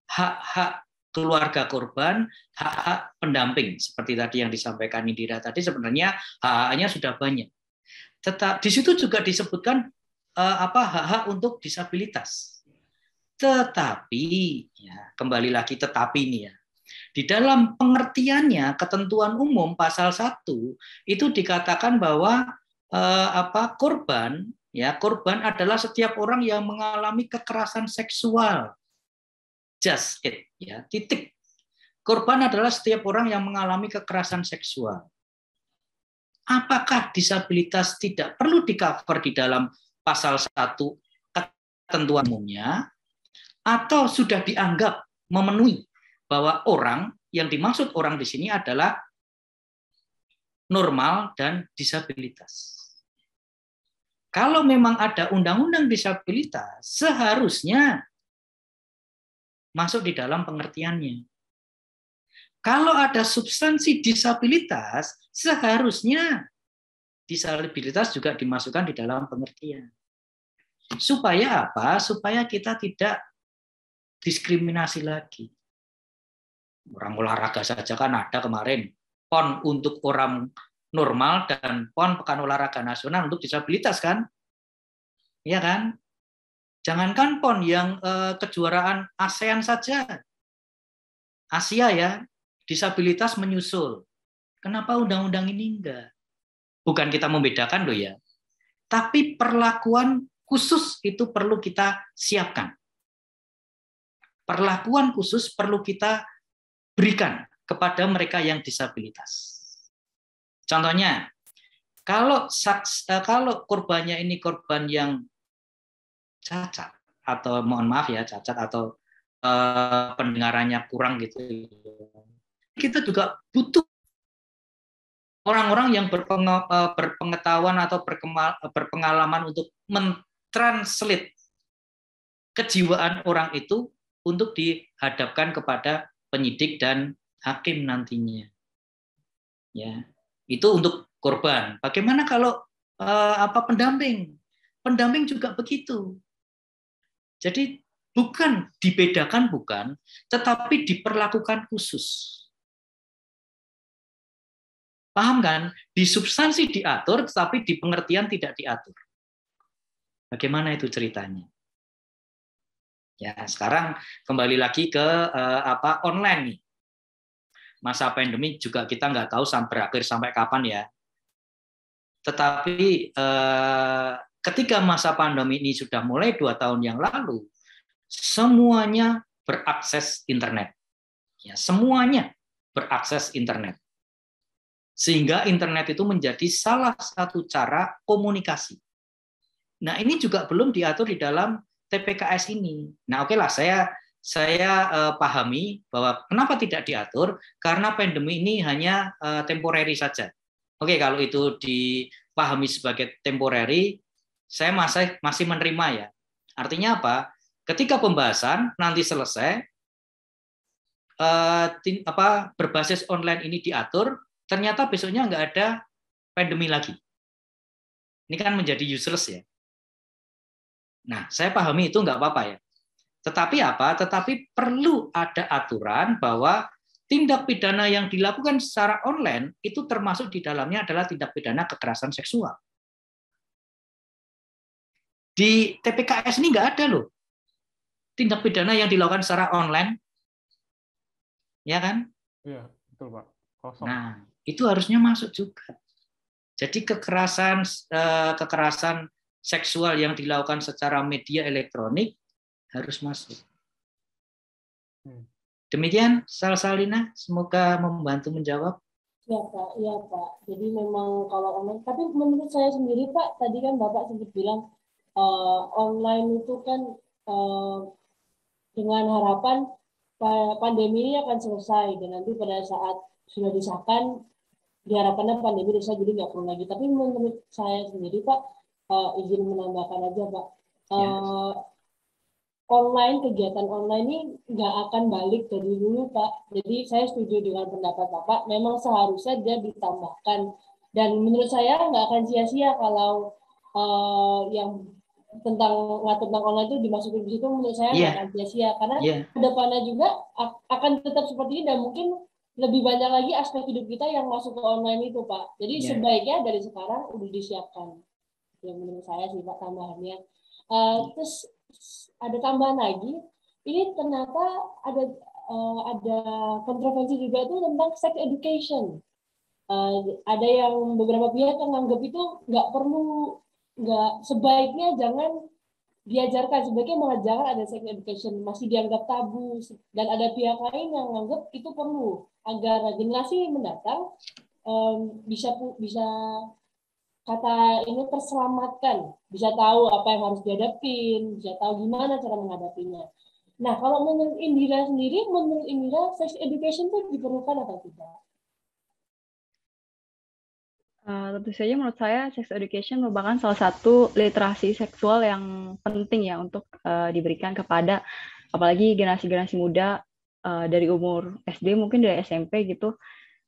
hak-hak keluarga korban, hak-hak pendamping. Seperti tadi yang disampaikan Indira tadi, sebenarnya hak-haknya sudah banyak. Tetap di situ juga disebutkan hak-hak untuk disabilitas. Tetapi, ya, kembali lagi tetapi ini ya. Di dalam pengertiannya ketentuan umum pasal 1 itu dikatakan bahwa korban adalah setiap orang yang mengalami kekerasan seksual. Just it ya, titik. Korban adalah setiap orang yang mengalami kekerasan seksual. Apakah disabilitas tidak perlu di-cover di dalam pasal 1 ketentuan umumnya, atau sudah dianggap memenuhi bahwa orang yang dimaksud orang di sini adalah normal dan disabilitas? Kalau memang ada undang-undang disabilitas, seharusnya masuk di dalam pengertiannya. Kalau ada substansi disabilitas, seharusnya disabilitas juga dimasukkan di dalam pengertian. Supaya apa? Supaya kita tidak diskriminasi lagi. Orang olahraga saja kan ada kemarin PON untuk orang normal dan PON Pekan Olahraga Nasional untuk disabilitas kan? Iya kan? Jangankan PON yang kejuaraan ASEAN saja, Asia ya, disabilitas menyusul. Kenapa undang-undang ini enggak? Bukan kita membedakan loh ya, tapi perlakuan khusus itu perlu kita siapkan. Perlakuan khusus perlu kita berikan kepada mereka yang disabilitas. Contohnya, kalau korbannya ini korban yang cacat atau mohon maaf ya cacat atau pendengarannya kurang gitu, kita juga butuh orang-orang yang berpengetahuan atau berpengalaman untuk mentranslate kejiwaan orang itu untuk dihadapkan kepada penyidik dan hakim nantinya. Ya, itu untuk korban. Bagaimana kalau pendamping? Pendamping juga begitu. Jadi bukan dibedakan bukan, tetapi diperlakukan khusus. Paham kan? Di substansi diatur, tetapi di pengertian tidak diatur. Bagaimana itu ceritanya? Ya, sekarang kembali lagi ke online nih. Masa pandemi juga kita nggak tahu berakhir sampai kapan ya. Tetapi ketika masa pandemi ini sudah mulai 2 tahun yang lalu, semuanya berakses internet. Ya, semuanya berakses internet. Sehingga internet itu menjadi salah satu cara komunikasi. Nah, ini juga belum diatur di dalam TPKS ini. Nah, oke lah, saya pahami bahwa kenapa tidak diatur, karena pandemi ini hanya temporary saja. Oke, kalau itu dipahami sebagai temporary, saya masih menerima ya. Artinya apa? Ketika pembahasan nanti selesai, berbasis online ini diatur, ternyata besoknya nggak ada pandemi lagi. Ini kan menjadi useless ya. Nah, saya pahami itu nggak apa-apa ya. Tetapi apa? Tetapi perlu ada aturan bahwa tindak pidana yang dilakukan secara online itu termasuk di dalamnya adalah tindak pidana kekerasan seksual. Di TPKS ini nggak ada loh tindak pidana yang dilakukan secara online, ya kan? Iya, betul Pak. Kosong. Nah, itu harusnya masuk juga. Jadi kekerasan seksual yang dilakukan secara media elektronik harus masuk. Demikian, Salsalina, semoga membantu menjawab. Ya Pak, iya Pak. Jadi memang kalau online, tapi menurut saya sendiri Pak, tadi kan Bapak sempat bilang online itu kan dengan harapan pandemi ini akan selesai dan nanti pada saat sudah disahkan diharapkannya pandemi selesai jadi nggak perlu lagi. Tapi menurut saya sendiri Pak, izin menambahkan aja Pak, kegiatan online ini nggak akan balik dari dulu Pak. Jadi saya setuju dengan pendapat Bapak, memang seharusnya dia ditambahkan. Dan menurut saya nggak akan sia-sia kalau yang tentang online itu dimasukin di situ, menurut saya nggak akan sia-sia. Karena kedepannya juga akan tetap seperti ini dan mungkin lebih banyak lagi aspek hidup kita yang masuk ke online itu Pak. Jadi sebaiknya dari sekarang udah disiapkan. Ya menurut saya sih Pak tambahannya. Terus ada tambahan lagi, ini ternyata ada kontroversi juga itu tentang sex education. Ada yang beberapa pihak yang menganggap itu sebaiknya jangan diajarkan, sebaiknya malah jangan ada sex education, masih dianggap tabu. Dan ada pihak lain yang menganggap itu perlu agar generasi mendatang bisa kata ini terselamatkan, bisa tahu apa yang harus dihadapin, bisa tahu gimana cara menghadapinya. Nah, kalau menurut Indira sendiri, menurut Indira, sex education itu diperlukan atau tidak? Tentu saja menurut saya sex education merupakan salah satu literasi seksual yang penting ya untuk diberikan kepada apalagi generasi-generasi muda dari umur SD mungkin dari SMP gitu,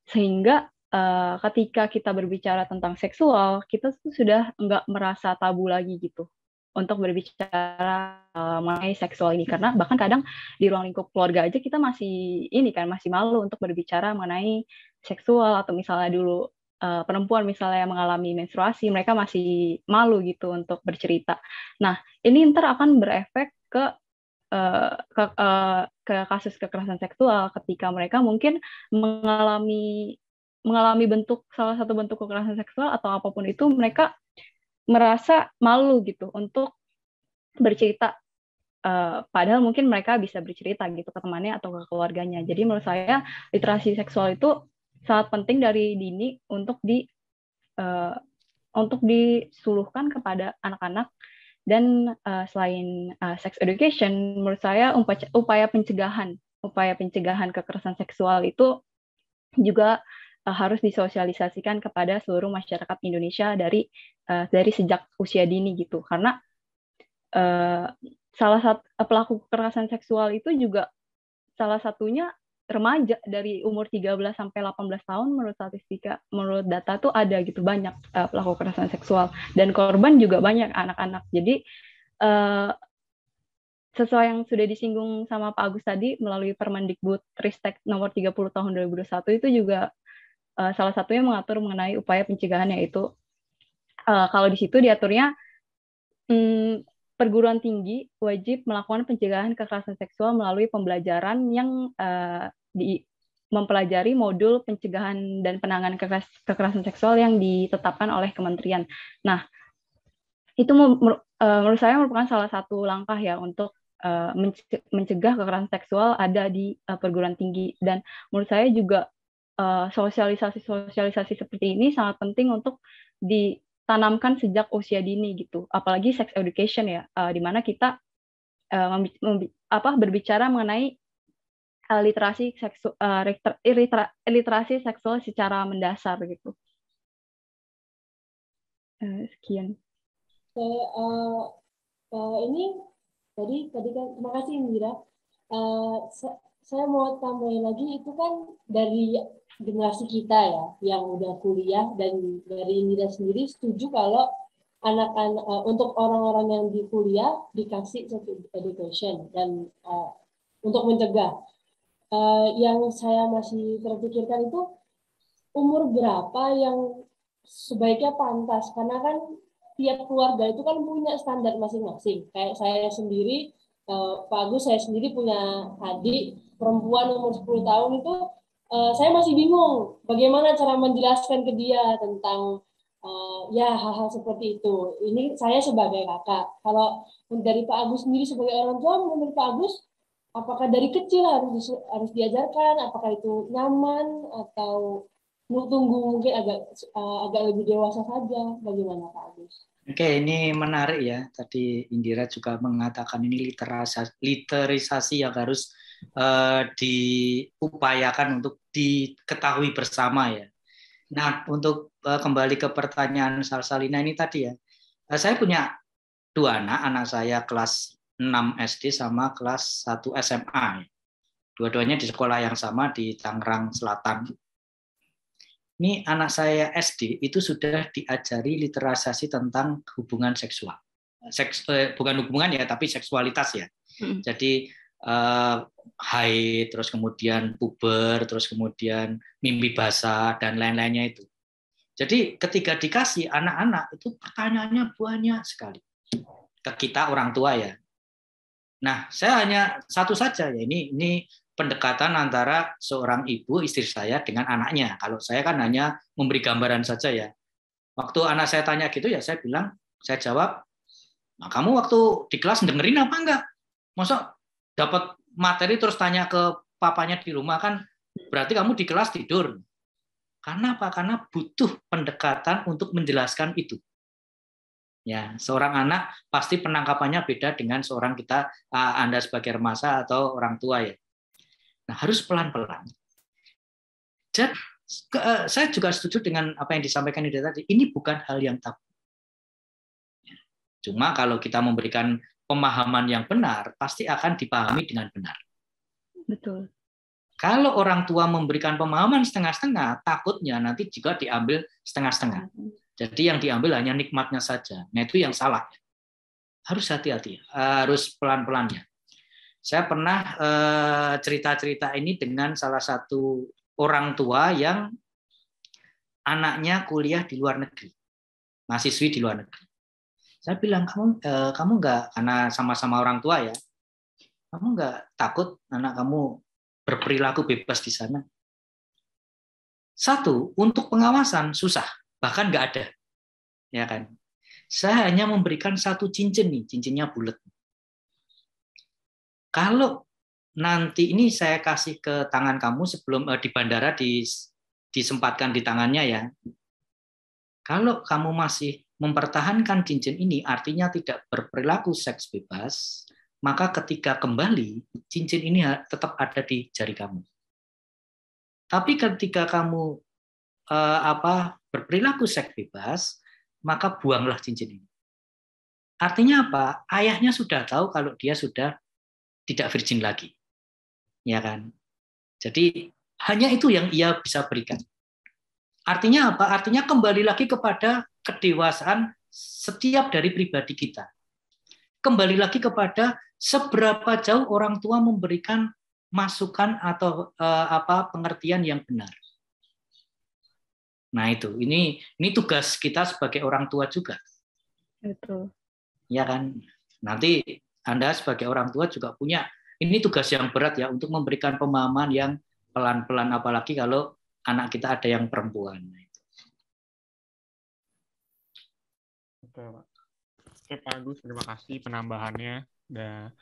sehingga ketika kita berbicara tentang seksual kita tuh sudah nggak merasa tabu lagi gitu untuk berbicara mengenai seksual ini, karena bahkan kadang di ruang lingkup keluarga aja kita masih malu untuk berbicara mengenai seksual, atau misalnya dulu perempuan misalnya yang mengalami menstruasi, mereka masih malu gitu untuk bercerita. Nah, ini ntar akan berefek ke kasus kekerasan seksual ketika mereka mungkin mengalami salah satu bentuk kekerasan seksual atau apapun itu, mereka merasa malu gitu untuk bercerita, padahal mungkin mereka bisa bercerita gitu ke temannya atau ke keluarganya. Jadi menurut saya literasi seksual itu sangat penting dari dini untuk disuluhkan kepada anak-anak. Dan selain sex education, menurut saya upaya pencegahan kekerasan seksual itu juga harus disosialisasikan kepada seluruh masyarakat Indonesia dari sejak usia dini gitu. Karena salah satu pelaku kekerasan seksual itu juga salah satunya remaja dari umur 13 sampai 18 tahun. Menurut statistika, menurut data tuh ada gitu banyak pelaku kekerasan seksual, dan korban juga banyak anak-anak. Jadi sesuai yang sudah disinggung sama Pak Agus tadi, melalui Permendikbud Ristek nomor 30 tahun 2021 itu juga salah satunya mengatur mengenai upaya pencegahan, yaitu kalau di situ diaturnya perguruan tinggi wajib melakukan pencegahan kekerasan seksual melalui pembelajaran yang mempelajari modul pencegahan dan penanganan kekerasan seksual yang ditetapkan oleh kementerian. Nah, itu menurut saya merupakan salah satu langkah ya untuk mencegah kekerasan seksual ada di perguruan tinggi. Dan menurut saya juga sosialisasi seperti ini sangat penting untuk ditanamkan sejak usia dini gitu. Apalagi sex education ya, di mana kita berbicara mengenai literasi seksual secara mendasar gitu. Sekian. Ini tadi kan, terima kasih Indira. Saya mau tambahin lagi, itu kan dari generasi kita ya yang udah kuliah, dan dari Indira sendiri setuju kalau anak-anak untuk orang-orang yang di kuliah dikasih sex education dan untuk mencegah. Yang saya masih terpikirkan itu umur berapa yang sebaiknya pantas, karena kan tiap keluarga itu kan punya standar masing-masing. Kayak saya sendiri, Pak Agus, saya sendiri punya adik perempuan umur 10 tahun itu, saya masih bingung bagaimana cara menjelaskan ke dia tentang ya hal-hal seperti itu. Ini saya sebagai kakak. Kalau dari Pak Agus sendiri sebagai orang tua, menurut Pak Agus, apakah dari kecil harus diajarkan? Apakah itu nyaman, atau tunggu mungkin agak lebih dewasa saja? Bagaimana Pak Agus? Oke, ini menarik ya. Tadi Indira juga mengatakan ini literisasi yang harus diupayakan untuk diketahui bersama ya. Nah, untuk kembali ke pertanyaan Salsalina ini tadi ya, saya punya 2 anak saya kelas 6 SD sama kelas 1 SMA. Dua-duanya di sekolah yang sama di Tangerang Selatan. Ini anak saya SD itu sudah diajari literasi tentang hubungan seksual. Bukan hubungan ya, tapi seksualitas ya. Jadi haid, terus kemudian puber, terus kemudian mimpi basah, dan lain-lainnya itu. Jadi ketika dikasih anak-anak itu pertanyaannya banyak sekali ke kita orang tua ya. Nah, saya hanya satu saja ya, ini pendekatan antara seorang ibu, istri saya dengan anaknya. Kalau saya kan hanya memberi gambaran saja ya. Waktu anak saya tanya gitu ya, saya jawab, nah, kamu waktu di kelas dengerin apa enggak? Masa dapat materi terus tanya ke papanya di rumah, kan berarti kamu di kelas tidur. Karena apa? Karena butuh pendekatan untuk menjelaskan itu. Ya, seorang anak pasti penangkapannya beda dengan seorang kita, Anda sebagai remaja atau orang tua ya. Nah, harus pelan-pelan. Jadi, saya juga setuju dengan apa yang disampaikan tadi. Ini bukan hal yang tabu. Cuma kalau kita memberikan pemahaman yang benar, pasti akan dipahami dengan benar. Betul. Kalau orang tua memberikan pemahaman setengah-setengah, takutnya nanti juga diambil setengah-setengah. Jadi yang diambil hanya nikmatnya saja. Nah, itu yang salah. Harus hati-hati, harus pelan-pelan ya. Saya pernah cerita-cerita ini dengan salah satu orang tua yang anaknya kuliah di luar negeri, mahasiswi di luar negeri. Saya bilang, kamu nggak, karena sama-sama orang tua ya, kamu nggak takut anak kamu berperilaku bebas di sana? Satu, untuk pengawasan susah, bahkan nggak ada, ya kan? Saya hanya memberikan satu cincin nih, cincinnya bulat. Kalau nanti ini saya kasih ke tangan kamu sebelum di bandara disempatkan di tangannya ya. Kalau kamu masih mempertahankan cincin ini, artinya tidak berperilaku seks bebas, maka ketika kembali, cincin ini tetap ada di jari kamu. Tapi ketika kamu berperilaku seks bebas, maka buanglah cincin ini. Artinya apa? Ayahnya sudah tahu kalau dia sudah tidak virgin lagi. Ya kan? Jadi hanya itu yang ia bisa berikan. Artinya apa? Artinya kembali lagi kepada kedewasaan setiap dari pribadi kita. Kembali lagi kepada seberapa jauh orang tua memberikan masukan atau pengertian yang benar. Nah itu, ini tugas kita sebagai orang tua juga. Betul. Ya kan? Nanti Anda sebagai orang tua juga punya ini tugas yang berat ya untuk memberikan pemahaman yang pelan-pelan, apalagi kalau anak kita ada yang perempuan. Oke, Pak. Oke, Pak Agus, terima kasih penambahannya. Dan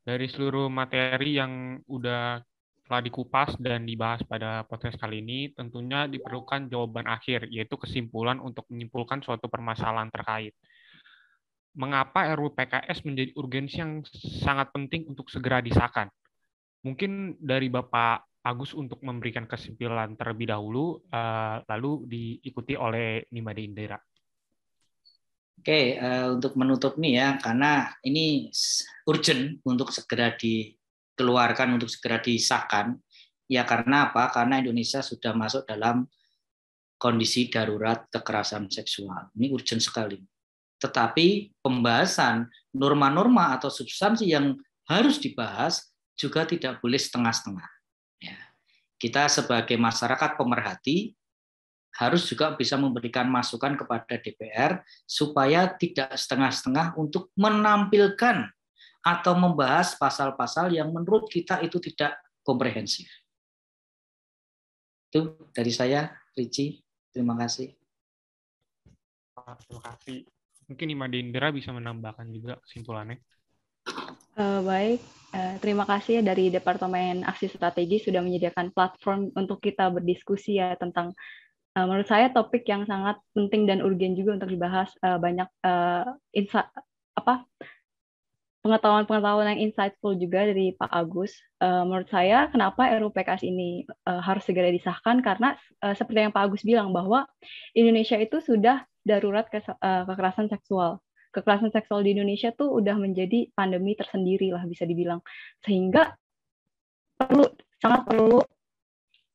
dari seluruh materi yang udah telah dikupas dan dibahas pada podcast kali ini, tentunya diperlukan jawaban akhir, yaitu kesimpulan untuk menyimpulkan suatu permasalahan terkait. Mengapa RUU PKS menjadi urgensi yang sangat penting untuk segera disahkan? Mungkin dari Bapak Agus untuk memberikan kesimpulan terlebih dahulu, lalu diikuti oleh Nimade Indira. Oke, untuk menutup nih ya, karena ini urgent untuk segera dikeluarkan, untuk segera disahkan. Ya karena apa? Karena Indonesia sudah masuk dalam kondisi darurat kekerasan seksual. Ini urgent sekali. Tetapi pembahasan norma-norma atau substansi yang harus dibahas juga tidak boleh setengah-setengah. Ya. Kita sebagai masyarakat pemerhati harus juga bisa memberikan masukan kepada DPR supaya tidak setengah-setengah untuk menampilkan atau membahas pasal-pasal yang menurut kita itu tidak komprehensif. Itu dari saya, Ricci. Terima kasih. Terima kasih. Mungkin Nimade Indira bisa menambahkan juga kesimpulannya. Baik, terima kasih ya dari Departemen Aksi Strategi sudah menyediakan platform untuk kita berdiskusi ya tentang menurut saya topik yang sangat penting dan urgen juga untuk dibahas. Banyak pengetahuan yang insightful juga dari Pak Agus. Menurut saya kenapa RUU PKS ini harus segera disahkan karena seperti yang Pak Agus bilang bahwa Indonesia itu sudah darurat kekerasan seksual. Kekerasan seksual di Indonesia tuh udah menjadi pandemi tersendiri lah bisa dibilang. Sehingga sangat perlu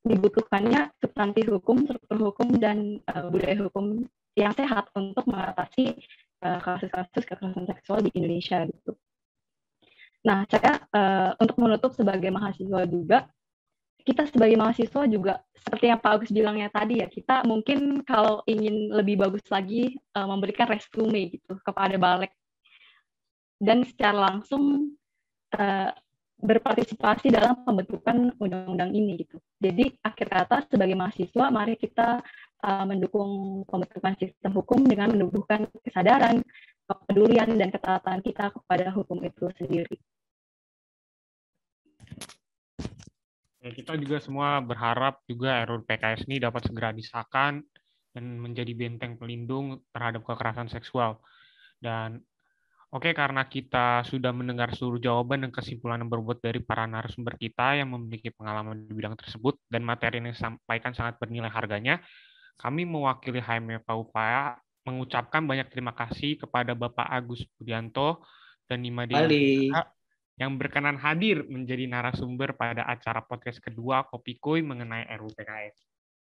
dibutuhkannya substansi hukum, struktur hukum, dan budaya hukum yang sehat untuk mengatasi kasus-kasus kekerasan seksual di Indonesia gitu. Nah, saya untuk menutup sebagai mahasiswa juga, kita sebagai mahasiswa juga seperti yang Pak Agus bilangnya tadi ya, kita mungkin kalau ingin lebih bagus lagi memberikan resume gitu kepada Balek dan secara langsung berpartisipasi dalam pembentukan undang-undang ini gitu. Jadi akhir kata sebagai mahasiswa mari kita mendukung pembentukan sistem hukum dengan menumbuhkan kesadaran, kepedulian dan ketaatan kita kepada hukum itu sendiri. Ya, kita juga semua berharap juga RUU PKS ini dapat segera disahkan dan menjadi benteng pelindung terhadap kekerasan seksual. Dan oke, karena kita sudah mendengar seluruh jawaban dan kesimpulan yang berbobot dari para narasumber kita yang memiliki pengalaman di bidang tersebut dan materi yang disampaikan sangat bernilai harganya, kami mewakili HMFA UPH mengucapkan banyak terima kasih kepada Bapak Agus Budianto dan Nimade Indira yang berkenan hadir menjadi narasumber pada acara podcast kedua Kopikuy mengenai RUU PKS.